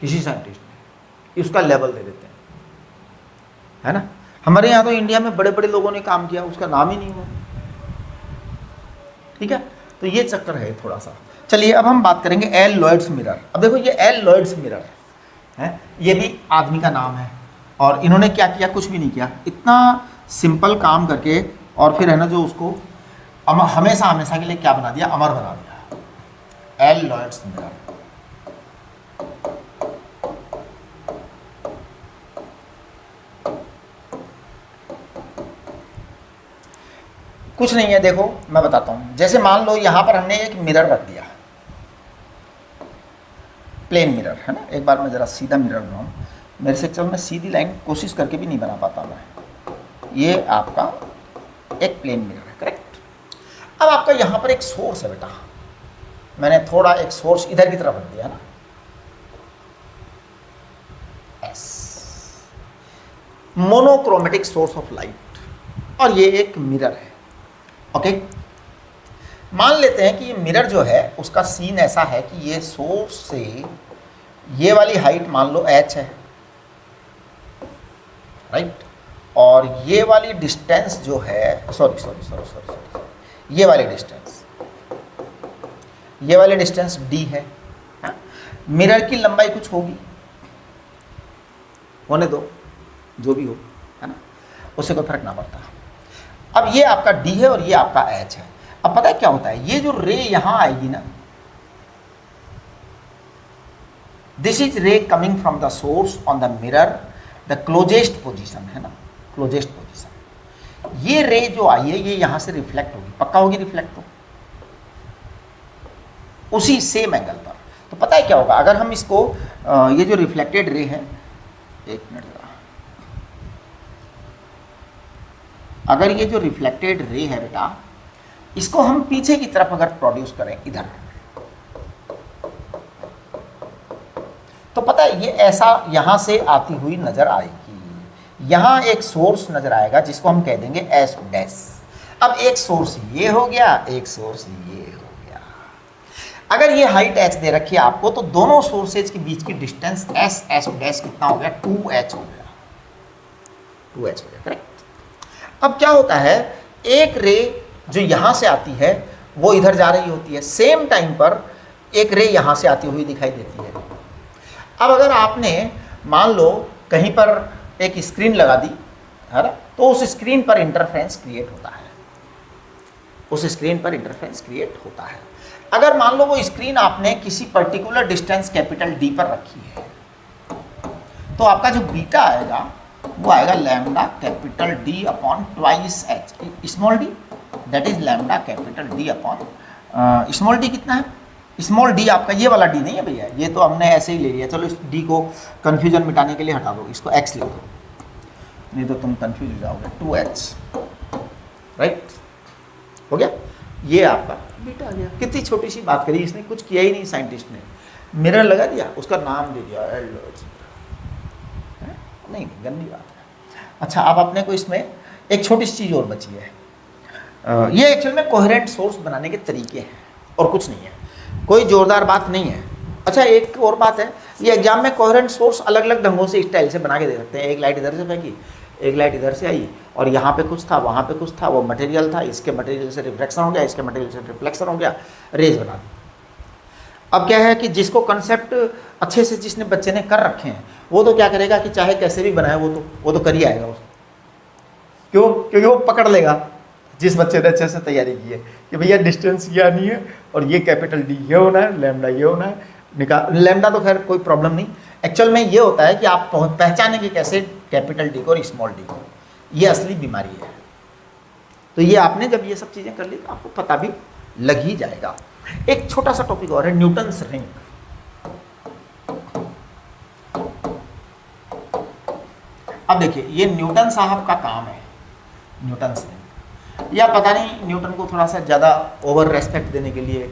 किसी साइंटिस्ट ने उसका लेवल दे देते हैं, है ना। हमारे यहाँ तो इंडिया में बड़े बड़े लोगों ने काम किया, उसका नाम ही नहीं हुआ, ठीक है। तो ये चक्कर है थोड़ा सा। चलिए अब हम बात करेंगे एल लॉयड्स मिरर। अब देखो ये एल लॉयड्स मिरर है, ये भी आदमी का नाम है, और इन्होंने क्या किया, कुछ भी नहीं किया, इतना सिंपल काम करके, और फिर है ना जो उसको हमेशा हमेशा के लिए क्या बना दिया, अमर बना दिया, एल लॉयड्स मिरर। कुछ नहीं है, देखो मैं बताता हूं, जैसे मान लो यहां पर हमने एक मिरर रख दिया, प्लेन मिरर, है ना। एक बार मैं जरा सीधा मिरर बनाऊं, मेरे से चल मैं सीधी लाइन कोशिश करके भी नहीं बना पाता मैं। ये आपका एक प्लेन मिरर है, करेक्ट। अब आपका यहां पर एक सोर्स है बेटा, मैंने थोड़ा एक सोर्स इधर की तरफ रख दिया ना, S, monochromatic source of light, और ये एक मिरर है। ओके, मान लेते हैं कि ये मिरर जो है उसका सीन ऐसा है कि ये सोर्स से ये वाली हाइट मान लो h है, राइट, और ये वाली डिस्टेंस जो है, सॉरी, ये वाली डिस्टेंस d है, हाँ? मिरर की लंबाई कुछ होगी, होने दो, जो भी हो, है ना, उससे कोई फर्क ना पड़ता। अब ये आपका d है और ये आपका h है। अब पता है क्या होता है, ये जो रे यहां आएगी ना, this is ray coming from the source on the mirror, the closest position, है ना, क्लोजेस्ट पोजीशन। ये रे जो आई है ये यहां से रिफ्लेक्ट होगी, पक्का होगी रिफ्लेक्ट, तो उसी सेम एंगल पर। तो पता है क्या होगा, अगर हम इसको ये जो रिफ्लेक्टेड रे है, एक मिनट, अगर ये जो रिफ्लेक्टेड रे है बेटा, इसको हम पीछे की तरफ अगर प्रोड्यूस करें इधर, तो पता है ये ऐसा यहां से आती हुई नजर आएगी। यहां एक सोर्स नजर आएगा जिसको हम कह देंगे एस डैश। अब एक सोर्स ये हो गया, एक सोर्स ये हो गया। अगर ये हाइट h दे रखी है आपको, तो दोनों सोर्सेज के बीच की डिस्टेंस एस डैश कितना हो गया, 2h हो गया, 2h हो गया, करेक्ट। अब क्या होता है, एक रे जो यहां से आती है वो इधर जा रही होती है, सेम टाइम पर एक रे यहां से आती हुई दिखाई देती है। अब अगर आपने मान लो कहीं पर एक स्क्रीन लगा दी, है ना, तो उस स्क्रीन पर इंटरफेरेंस क्रिएट होता है, उस स्क्रीन पर इंटरफेरेंस क्रिएट होता है। अगर मान लो वो स्क्रीन आपने किसी पर्टिकुलर डिस्टेंस कैपिटल D पर रखी है, तो आपका जो बीटा आएगा वो आएगा lambda capital D upon twice H small D, that is lambda capital D upon small D कितना है, स्मॉल डी आपका ये वाला डी नहीं है भैया, ये तो हमने ऐसे ही ले लिया। चलो इस डी को कन्फ्यूजन मिटाने के लिए हटा दो, इसको एक्स लिख दो, नहीं तो तुम कन्फ्यूज हो जाओगे। 2h राइट, हो गया। ये आपका बीटा आ गया। कितनी छोटी सी बात करी इसने, कुछ किया ही नहीं साइंटिस्ट ने, मिरर लगा दिया, उसका नाम दे दिया नहीं, गंदी बात है। अच्छा, अब अपने को इसमें एक छोटी सी चीज़ और बची है। ये एक्चुअल में कोहेरेंट सोर्स बनाने के तरीके हैं और कुछ नहीं है, कोई जोरदार बात नहीं है। अच्छा, एक और बात है, ये एग्जाम में कोहेरेंट सोर्स अलग अलग ढंगों से स्टाइल से बना के दे सकते हैं। एक लाइट इधर से फेंकी, एक लाइट इधर से आई, और यहाँ पे कुछ था, वहाँ पे कुछ था, वो मटेरियल था, इसके मटेरियल से रिफ्लेक्शन हो गया, इसके मटेरियल से रिफ्लेक्शन हो गया, रेज बना दी। अब क्या है कि जिसको कंसेप्ट अच्छे से जिसने बच्चे ने कर रखे हैं, वो तो क्या करेगा कि चाहे कैसे भी बनाए वो तो कर ही आएगा उसको। क्यों? क्योंकि वो पकड़ लेगा जिस बच्चे ने अच्छे से तैयारी की है कि भैया डिस्टेंस ये आनी है और ये कैपिटल डी ये होना है, लैम्डा ये होना है, निकाल लैम्डा तो खैर कोई प्रॉब्लम नहीं। एक्चुअल में ये होता है कि आप पहचानेंगे कैसे कैपिटल डी को और स्मॉल डी को, ये असली बीमारी है। तो ये आपने जब ये सब चीज़ें कर ली तो आपको पता भी लग ही जाएगा। एक छोटा सा टॉपिक और है, न्यूटन्स रिंग। अब देखिए, ये न्यूटन साहब का काम है, न्यूटन्स रिंग, या पता नहीं न्यूटन को थोड़ा सा ज़्यादा ओवर रेस्पेक्ट देने के लिए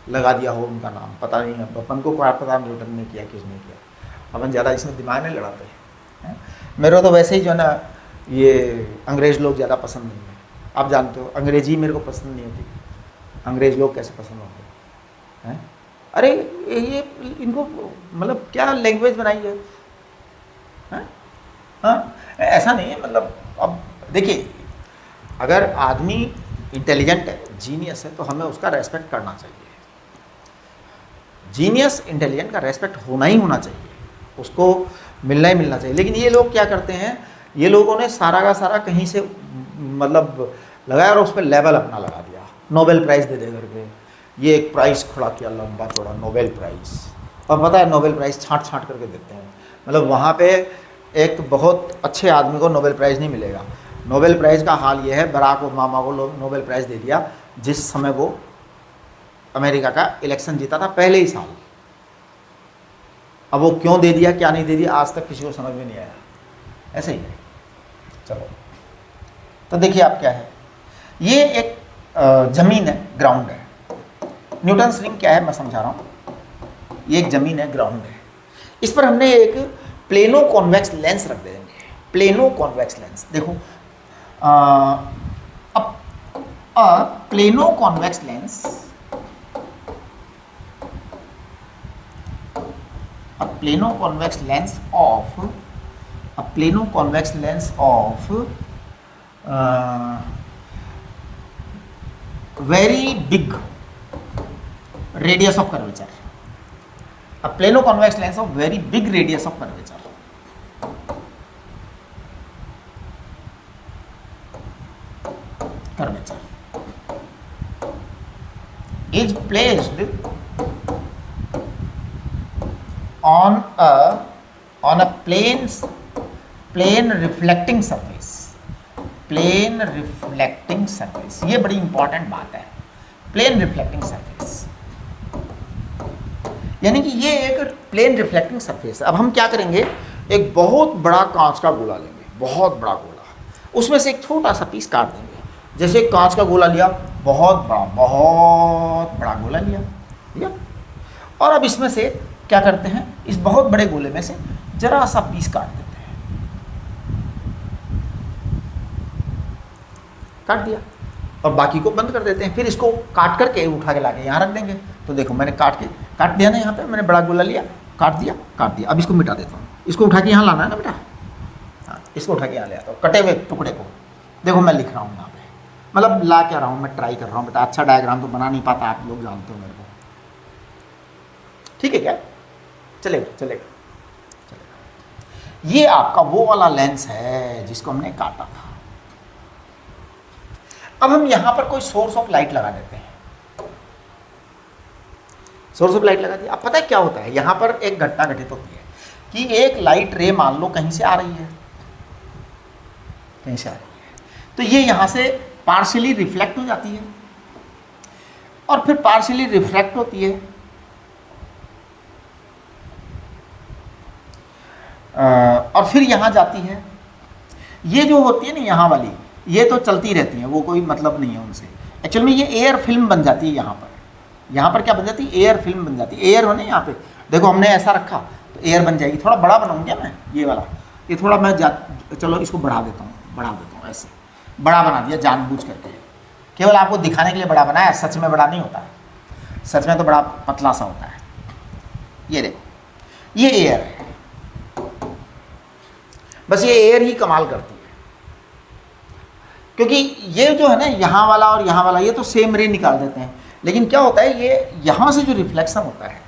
लगा दिया हो उनका नाम, पता नहीं। अब अपन को क्या पता न्यूटन ने किया किसने किया, अपन ज़्यादा इसमें दिमाग नहीं लड़ाते हैं। मेरे को तो वैसे ही जो है ना, ये अंग्रेज़ लोग ज़्यादा पसंद नहीं है। आप जानते हो अंग्रेजी मेरे को पसंद नहीं होती, अंग्रेज़ लोग कैसे पसंद होते हैं? अरे ये इनको मतलब क्या लैंग्वेज बनाई है? हाँ, ऐसा नहीं है। मतलब अब देखिए, अगर आदमी इंटेलिजेंट है, जीनियस है, तो हमें उसका रेस्पेक्ट करना चाहिए। जीनियस इंटेलिजेंट का रेस्पेक्ट होना ही होना चाहिए, उसको मिलना ही मिलना चाहिए। लेकिन ये लोग क्या करते हैं, ये लोगों ने सारा का सारा कहीं से मतलब लगाया और उस पर लेवल अपना लगा दिया, नोबेल प्राइज़ दे करके। ये एक प्राइज़ खड़ा किया लंबा चौड़ा, नोबेल प्राइज़। और पता है नोबेल प्राइज़ छाँट छाँट करके देते हैं, मतलब वहाँ पे एक बहुत अच्छे आदमी को नोबेल प्राइज़ नहीं मिलेगा। नोबेल प्राइज़ का हाल ये है, बराक ओबामा को नोबेल प्राइज़ दे दिया जिस समय वो अमेरिका का इलेक्शन जीता था पहले ही साल। अब वो क्यों दे दिया, क्या नहीं दे दिया, आज तक किसी को समझ में नहीं आया। ऐसे ही है। चलो, तो देखिए आप क्या है, ये एक ज़मीन है, ग्राउंड है। न्यूटन्स रिंग क्या है मैं समझा रहा हूँ। ये एक ज़मीन है, ग्राउंड है, इस पर हमने एक प्लेनो कॉन्वेक्स लेंस रख देंगे। प्लेनो कॉन्वेक्स लेंस, देखो अब plano convex lens, plano convex lens of plano convex lens of very big radius of curvature, a plano convex lens of very big radius of curvature is placed on a plane reflecting surface, plane reflecting surface। ये बड़ी important बात है, plane reflecting surface, यानी कि ये एक plane reflecting surface है। अब हम क्या करेंगे, एक बहुत बड़ा कांच का गोला लेंगे, बहुत बड़ा गोला, उसमें से एक छोटा सा पीस काट देंगे। जैसे कांच का गोला लिया, बहुत बड़ा गोला लिया, और अब इसमें से क्या करते हैं, इस बहुत बड़े गोले में से जरा सा पीस काट देते हैं, काट दिया, और बाकी को बंद कर देते हैं। फिर इसको काट करके उठा के लाके यहाँ रख देंगे। तो देखो मैंने काट दिया ना, यहाँ पे मैंने बड़ा गोला लिया, काट दिया। अब इसको मिटा देता हूँ, इसको उठा के यहाँ लाना है ना बेटा, हाँ, इसको उठा के यहाँ ले आता हूँ, कटे हुए टुकड़े को। देखो मैं लिख रहा हूँ यहाँ पे, मतलब ला क्या रहा हूँ, मैं ट्राई कर रहा हूँ बेटा। अच्छा डायग्राम तो बना नहीं पाता, आप लोग जानते हो मेरे को, ठीक है क्या? चलेगा। ये आपका वो वाला लेंस है जिसको हमने काटा था। अब हम यहां पर कोई सोर्स ऑफ लाइट लगा देते हैं, सोर्स ऑफ लाइट लगा दिया। अब पता है क्या होता है, यहां पर एक घटना घटित होती है कि एक लाइट रे मान लो कहीं से आ रही है, कहीं से आ रही है। तो ये यहाँ से पार्शियली रिफ्लेक्ट हो जाती है और फिर पार्शियली रिफ्रैक्ट होती है और फिर यहाँ जाती है। ये जो होती है ना यहाँ वाली, ये तो चलती रहती हैं, वो कोई मतलब नहीं है उनसे। एक्चुअल में ये एयर फिल्म बन जाती है यहाँ पर क्या बन जाती है, एयर फिल्म बन जाती है। एयर होने यहाँ पे देखो हमने ऐसा रखा तो एयर बन जाएगी। थोड़ा बड़ा बनाऊँ क्या मैं ये वाला, ये थोड़ा मैं चलो इसको बढ़ा देता हूँ, ऐसे बड़ा बना दिया जानबूझ करके, केवल आपको दिखाने के लिए बड़ा बनाया, सच में बड़ा नहीं होता है, सच में तो बड़ा पतला सा होता है। ये देखो ये एयर है, बस ये एयर ही कमाल करती है, क्योंकि ये जो है ना यहाँ वाला और यहाँ वाला ये तो सेम रे निकाल देते हैं, लेकिन क्या होता है ये यहाँ से जो रिफ्लेक्शन होता है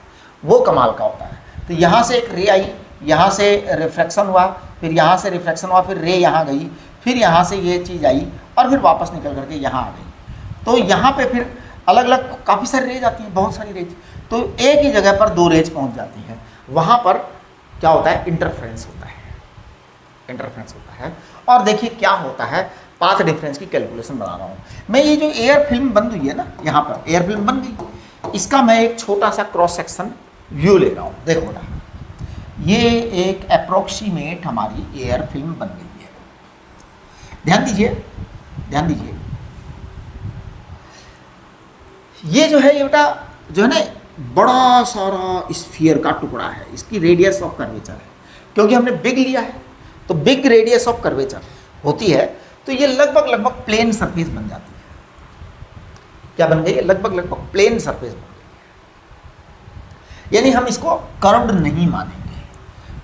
वो कमाल का होता है। तो यहाँ से एक रे आई, यहाँ से रिफ्लेक्शन हुआ, फिर यहाँ से रिफ्लेक्शन हुआ, फिर रे यहाँ गई, फिर यहाँ से ये चीज़ आई और फिर वापस निकल करके यहाँ आ गई। तो यहाँ पे फिर अलग अलग काफ़ी सारी रेज आती हैं, बहुत सारी रेज, तो एक ही जगह पर दो रेज पहुँच जाती हैं। वहाँ पर क्या होता है, इंटरफ्रेंस होता है। और देखिए क्या होता है, पाथ डिफरेंस की कैलकुलेशन बना रहा हूँ मैं। ये जो एयर फिल्म बन गई है ना, यहाँ पर एयर फिल्म बन गई, इसका मैं एक छोटा सा क्रॉस सेक्शन व्यू ले रहा हूँ। देखो ना, ये एक अप्रोक्सीमेट हमारी एयर फिल्म बन गई है। ध्यान दीजिए, ये जो है, ये बेटा जो है ना बड़ा सारा स्फीयर का टुकड़ा है, इसकी रेडियस ऑफ कर्वेचर है, क्योंकि हमने बिग लिया है तो बिग रेडियस ऑफ कर्वेचर होती है, तो ये लगभग प्लेन सरफेस बन जाती है। क्या बन गई है, लगभग प्लेन सरफेस बन गई है। यानी हम इसको कर्व्ड नहीं मानेंगे,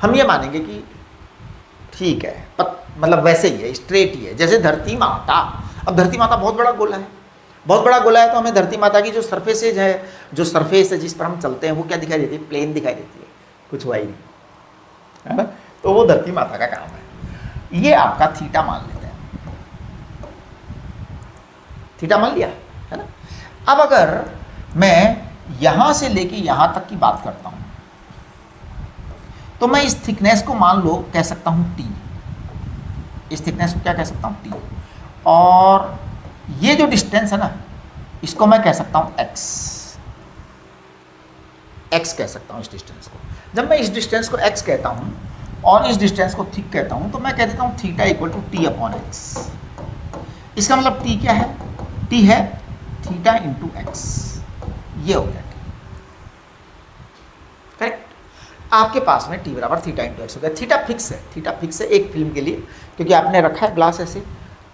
हम ये मानेंगे कि ठीक है, मतलब वैसे ही है, स्ट्रेट ही है, जैसे धरती माता। अब धरती माता बहुत बड़ा गोला है, तो हमें धरती माता की जो सरफेसेज है, जो सरफेस है जिस पर हम चलते हैं, वो क्या दिखाई देती है, प्लेन दिखाई देती है, कुछ हुआ ही नहीं, है ना। तो वो धरती माता का काम है। ये आपका थीटा मान लेते हैं, थीटा मान लिया है ना। अब अगर मैं यहां से लेके यहां तक की बात करता हूं, तो मैं इस थिकनेस को मान लो कह सकता हूं टी, इस थिकनेस को क्या कह सकता हूं, टी। और ये जो डिस्टेंस है ना, इसको मैं कह सकता हूं एक्स कह सकता हूं इस डिस्टेंस को। जब मैं इस डिस्टेंस को एक्स कहता हूं और इस डिस्टेंस को थिक कहता हूं, तो मैं कह देता हूं theta equal to T upon X. इसका मतलब टी क्या है, टी है थीटा इंटू एक्स, ये हो गया टी, करेक्ट। आपके पास में टी बराबर थीटा इंटू एक्स हो गया। थीटा फिक्स है एक फिल्म के लिए, क्योंकि आपने रखा है ग्लास ऐसे,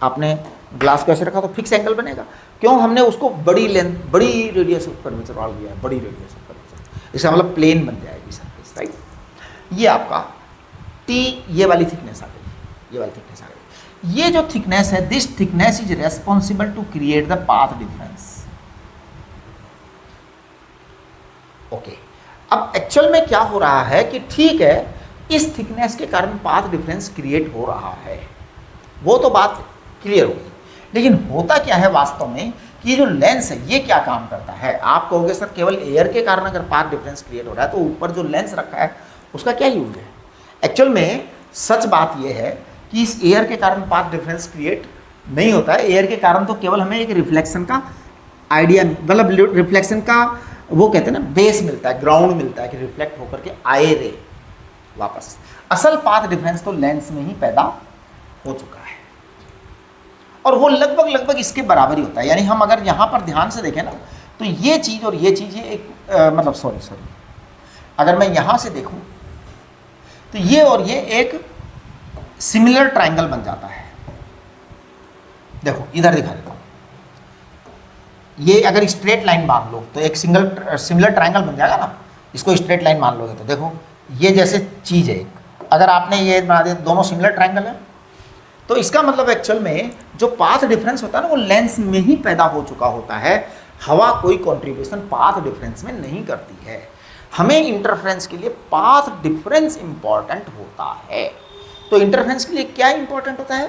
आपने ग्लास को ऐसे रखा तो फिक्स एंगल बनेगा। क्यों, हमने उसको बड़ी लेंथ, बड़ी रेडियस ऑफ कर्वेचर वाला दिया है, बड़ी रेडियस ऑफ कर्वेचर, इसका मतलब प्लेन बन जाएगी सरफेस, राइट। ये आपका टी, ये वाली थिकनेस आ गई। ये जो थिकनेस है, this thickness is responsible to create the path difference. Okay, अब एक्चुअल में क्या हो रहा है कि ठीक है, इस थिकनेस के कारण पाथ डिफरेंस क्रिएट हो रहा है, वो तो बात क्लियर हो गई। लेकिन होता क्या है वास्तव में कि ये जो लेंस है ये क्या काम करता है। आप कहोगे सर केवल एयर के कारण अगर पाथ डिफरेंस क्रिएट हो रहा है तो ऊपर जो लेंस रखा है उसका क्या यूज है। एक्चुअल में सच बात यह है कि इस एयर के कारण पाथ डिफरेंस क्रिएट नहीं होता है। एयर के कारण तो केवल हमें एक रिफ्लेक्शन का आइडिया, मतलब रिफ्लेक्शन का वो कहते हैं ना बेस मिलता है, ग्राउंड मिलता है कि रिफ्लेक्ट होकर के आए रे वापस। असल पाथ डिफरेंस तो लेंस में ही पैदा हो चुका है और वो लगभग इसके बराबर ही होता है। यानी हम अगर यहाँ पर ध्यान से देखें ना तो ये चीज़ और ये चीज़, ये एक मतलब सॉरी अगर मैं यहाँ से देखूँ तो ये और ये एक सिमिलर ट्रायंगल बन जाता है। देखो इधर दिखा देता हूँ, ये अगर स्ट्रेट लाइन मान लो तो एक सिमिलर ट्रायंगल बन जाएगा ना। इसको स्ट्रेट लाइन मान लोगे तो देखो ये जैसे चीज़ है, अगर आपने ये बना दिया दोनों सिमिलर ट्रायंगल है तो इसका मतलब एक्चुअल में जो पाथ डिफरेंस होता है ना वो लेंस में ही पैदा हो चुका होता है। हवा कोई कंट्रीब्यूशन पाथ डिफरेंस में नहीं करती है। हमें इंटरफेरेंस के लिए पाथ डिफरेंस इंपॉर्टेंट होता है। तो इंटरफेरेंस के लिए क्या इंपॉर्टेंट होता है,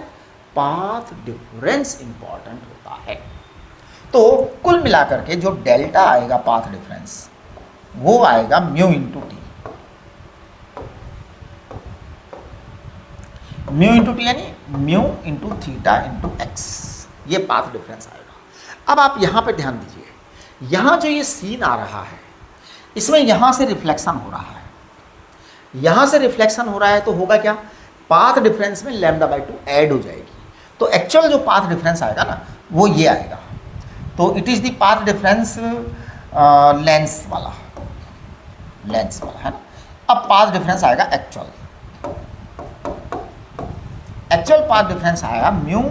पाथ डिफरेंस इंपॉर्टेंट होता है। तो कुल मिलाकर के जो डेल्टा आएगा पाथ डिफरेंस वो आएगा mu into T. Mu into T यानी mu into theta into x, ये पाथ डिफरेंस आएगा। अब आप यहाँ पे ध्यान दीजिए, यहाँ जो ये सीन आ रहा है इसमें यहाँ से रिफ्लेक्शन हो रहा है, यहाँ से रिफ्लेक्शन हो रहा है, तो होगा क्या, पाथ डिफरेंस में λ/2 ऐड हो जाएगी। तो एक्चुअल जो पाथ डिफरेंस आएगा ना वो ये आएगा। तो it is the path difference lens वाला है ना। अब पाथ डिफरेंस आएगा एक्चुअल पाथ डिफरेंस आएगा mu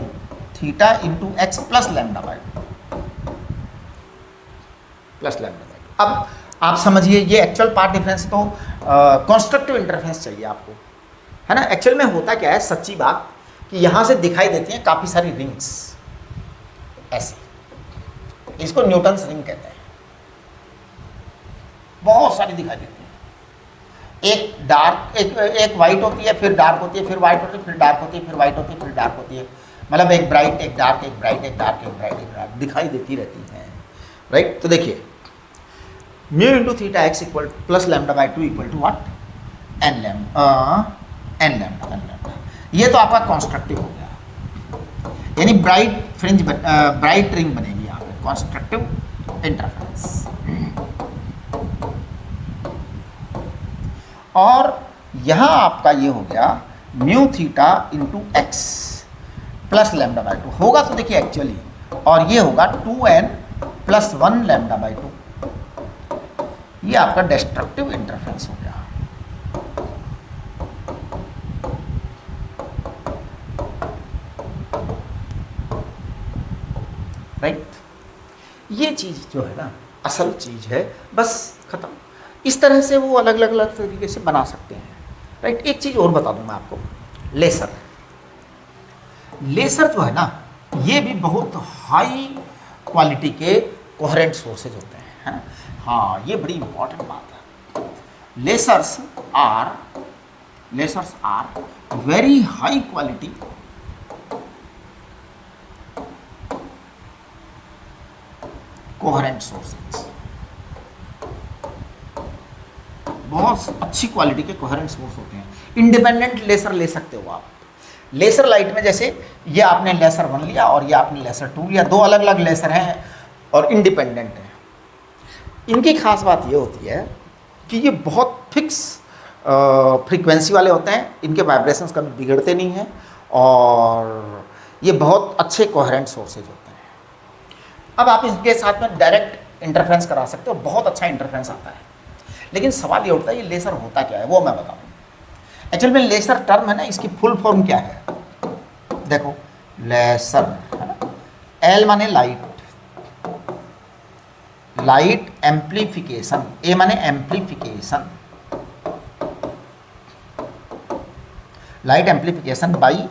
theta into x plus λ/2 अब आप समझिए, ये एक्चुअल पाथ डिफरेंस तो कंस्ट्रक्टिव इंटरफेरेंस चाहिए आपको, है ना। एक्चुअल में होता क्या है, सच्ची बात कि यहाँ से दिखाई देती हैं काफ़ी सारी रिंग्स ऐसे, इसको न्यूटन्स रिंग कहते हैं, बहुत सारी दिखाई देती हैं। एक डार्क, एक वाइट होती है, फिर डार्क होती है, फिर वाइट होती है, फिर डार्क होती है, फिर वाइट होती है, फिर डार्क होती है, मतलब एक ब्राइट, एक डार्क, एक ब्राइट, एक डार्क, एक ब्राइट, एक डार्क दिखाई देती रहती हैं, राइट। तो देखिए mu into theta x equal plus λ/2 equal to what, n lambda. ये तो आपका कॉन्स्ट्रक्टिव हो गया, यानी ब्राइट रिंग बनेगी यहाँ पे, कॉन्स्ट्रक्टिव इंटरफेरेंस। और यहाँ आपका ये हो गया mu theta into x plus λ/2 होगा, तो देखिए एक्चुअली, और ये होगा 2n प्लस 1 λ/2, ये आपका डिस्ट्रक्टिव इंटरफेरेंस हो गया। राइट, ये चीज़ जो है ना असल चीज़ है, बस ख़त्म। इस तरह से वो अलग अलग तरीके से बना सकते हैं, राइट। एक चीज़ और बता दूं मैं आपको, लेसर जो है ना, ये भी बहुत हाई क्वालिटी के कोहेरेंट सोर्सेज होते हैं, है ना। हाँ, ये बड़ी इंपॉर्टेंट बात है। Lasers are very high quality coherent sources, बहुत अच्छी क्वालिटी के कोहेरेंट सोर्स होते हैं। इंडिपेंडेंट लेसर ले सकते हो आप। लेसर लाइट में जैसे ये आपने लेसर 1 लिया और ये आपने लेसर 2 लिया, दो अलग अलग लेसर हैं और इंडिपेंडेंट हैं। इनकी खास बात ये होती है कि ये बहुत फिक्स फ्रीक्वेंसी वाले होते हैं, इनके वाइब्रेशंस कभी बिगड़ते नहीं हैं और ये बहुत अच्छे कोहेरेंट सोर्सेज होते हैं। अब आप इसके साथ में डायरेक्ट इंटरफेरेंस करा सकते हो, बहुत अच्छा इंटरफेरेंस आता है। लेकिन सवाल ये उठता है, ये लेसर होता क्या है, वो मैं बताऊँ। एक्चुअल में लेसर टर्म है ना, इसकी फुल फॉर्म क्या है, देखो लेसर है ना, एल माने लाइट एम्प्लीफिकेशन, ए माने amplification, light amplification by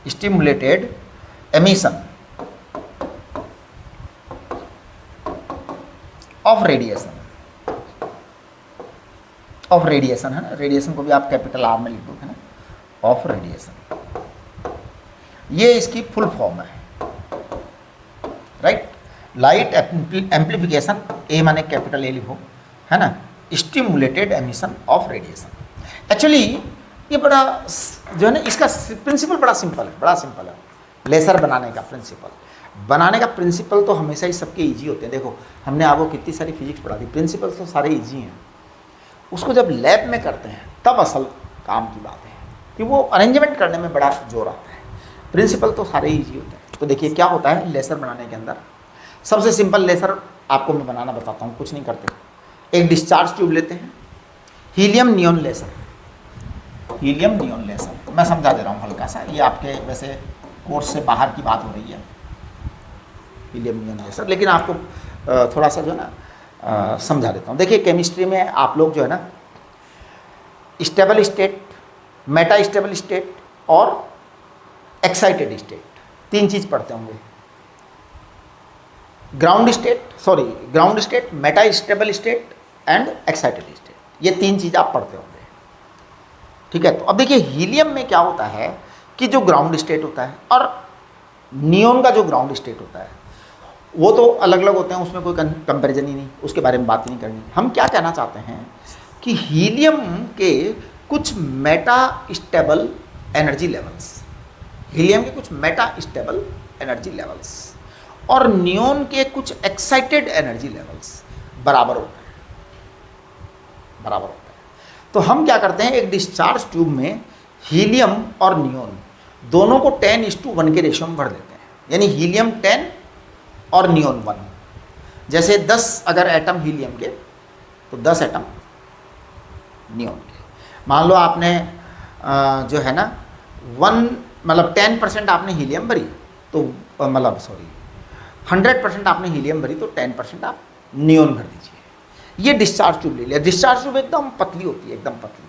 stimulated emission of radiation है ना। रेडिएशन को भी आप कैपिटल आर में लिख दो, है ना, ऑफ रेडिएशन, ये इसकी फुल फॉर्म है, राइट। लाइट एम्प्लीफिकेशन, ए माने कैपिटल ए लिखो, है ना, stimulated emission of radiation. Actually ये बड़ा जो है ना, इसका प्रिंसिपल बड़ा सिंपल है। लेसर बनाने का प्रिंसिपल तो हमेशा ही सबके इजी होते हैं। देखो हमने आपको कितनी सारी फिजिक्स पढ़ा दी, प्रिंसिपल तो सारे इजी हैं, उसको जब लैब में करते हैं तब असल काम की बात है कि वो अरेंजमेंट करने में बड़ा जोर आता है। प्रिंसिपल तो सारे इजी होते हैं। तो देखिए क्या होता है लेसर बनाने के अंदर, सबसे सिंपल लेसर आपको मैं बनाना बताता हूँ, कुछ नहीं करते। एक डिस्चार्ज ट्यूब लेते हैं, हीलियम नियॉन लेसर, मैं समझा दे रहा हूँ हल्का सा, ये आपके वैसे कोर्स से बाहर की बात हो रही है, हीलियम नियॉन लेसर, लेकिन आपको थोड़ा सा जो है ना समझा देता हूँ। देखिए केमिस्ट्री में आप लोग जो है ना stable state, Meta stable state और एक्साइटेड स्टेट, तीन चीज़ पढ़ते होंगे। Ground state, Meta stable state and excited state, ये तीन चीज़ आप पढ़ते होंगे, ठीक है। तो अब देखिए हीलियम में क्या होता है कि जो ग्राउंड स्टेट होता है और नियोन का जो ग्राउंड स्टेट होता है वो तो अलग अलग होते हैं, उसमें कोई कंपैरिजन ही नहीं, उसके बारे में बात ही नहीं करनी। हम क्या कहना चाहते हैं कि हीलियम के कुछ Meta stable energy levels, helium के कुछ मेटा स्टेबल एनर्जी लेवल्स और नियोन के कुछ एक्साइटेड एनर्जी लेवल्स बराबर होते हैं, बराबर होते हैं। तो हम क्या करते हैं, एक डिस्चार्ज ट्यूब में हीलियम और नियोन दोनों को 10:1 के रेशियो में भर देते हैं, यानी हीलियम 10 और नियोन 1। जैसे 10 अगर एटम हीलियम के तो 10 एटम नियोन के। मान लो आपने जो है ना 10% आपने हीलियम भरी तो 100% आपने हीलियम भरी तो 10% आप नियोन भर दीजिए। ये डिस्चार्ज ट्यूब ले लिया। डिस्चार्ज ट्यूब एकदम पतली होती है, एकदम पतली।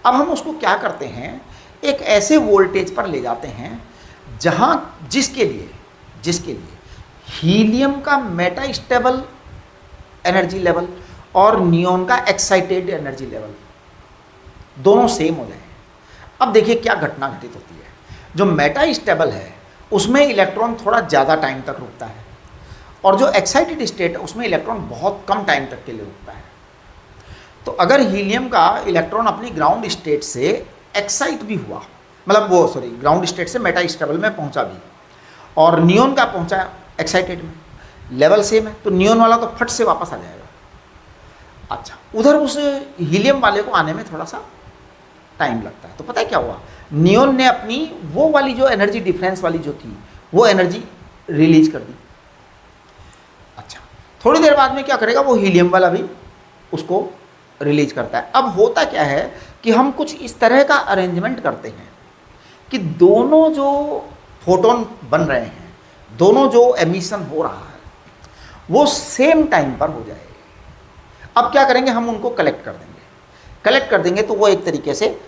अब हम उसको क्या करते हैं, एक ऐसे वोल्टेज पर ले जाते हैं जहाँ जिसके लिए हीलियम का मेटा स्टेबल एनर्जी लेवल और नियोन का एक्साइटेड एनर्जी लेवल दोनों सेम हो जाए। अब देखिए क्या घटना घटित होती है। जो मेटा स्टेबल है उसमें इलेक्ट्रॉन थोड़ा ज़्यादा टाइम तक रुकता है और जो एक्साइटेड स्टेट है उसमें इलेक्ट्रॉन बहुत कम टाइम तक के लिए रुकता है। तो अगर हीलियम का इलेक्ट्रॉन अपनी ग्राउंड स्टेट से एक्साइट भी हुआ, ग्राउंड स्टेट से मेटा स्टेबल में पहुंचा भी, और नियोन का पहुंचा एक्साइटेड में, लेवल सेम है, तो नियोन वाला तो फट से वापस आ जाएगा। अच्छा, उधर उस हीलियम वाले को आने में थोड़ा सा टाइम लगता है। तो पता है क्या हुआ, नियोन ने अपनी वो वाली जो एनर्जी डिफरेंस वाली जो थी वो एनर्जी रिलीज कर दी। अच्छा, थोड़ी देर बाद में क्या करेगा, वो हीलियम वाला भी उसको रिलीज करता है। अब होता क्या है कि हम कुछ इस तरह का अरेंजमेंट करते हैं कि दोनों जो फोटोन बन रहे हैं, दोनों जो एमिशन हो रहा है वो सेम टाइम पर हो जाए। अब क्या करेंगे, हम उनको कलेक्ट कर देंगे तो वो एक तरीके से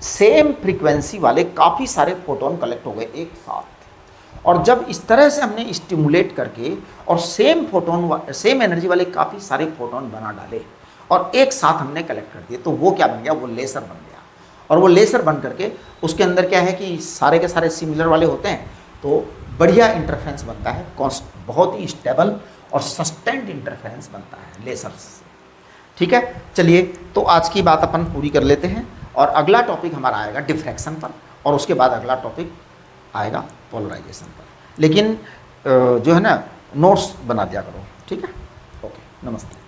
सेम फ्रीक्वेंसी वाले काफ़ी सारे फोटोन कलेक्ट हो गए एक साथ। और जब इस तरह से हमने स्टिमुलेट करके और सेम एनर्जी वाले काफ़ी सारे फोटोन बना डाले और एक साथ हमने कलेक्ट कर दिए, तो वो क्या बन गया, वो लेसर बन गया। और वो लेसर बन करके उसके अंदर क्या है कि सारे के सारे सिमिलर वाले होते हैं, तो बढ़िया इंटरफेरेंस बनता है, बहुत ही स्टेबल और सस्टेंड इंटरफेरेंस बनता है लेसर्स से। ठीक है, चलिए तो आज की बात अपन पूरी कर लेते हैं और अगला टॉपिक हमारा आएगा डिफ्रैक्शन पर, और उसके बाद अगला टॉपिक आएगा पोलराइजेशन पर। लेकिन जो है ना, नोट्स बना दिया करो। ठीक है, ओके, नमस्ते।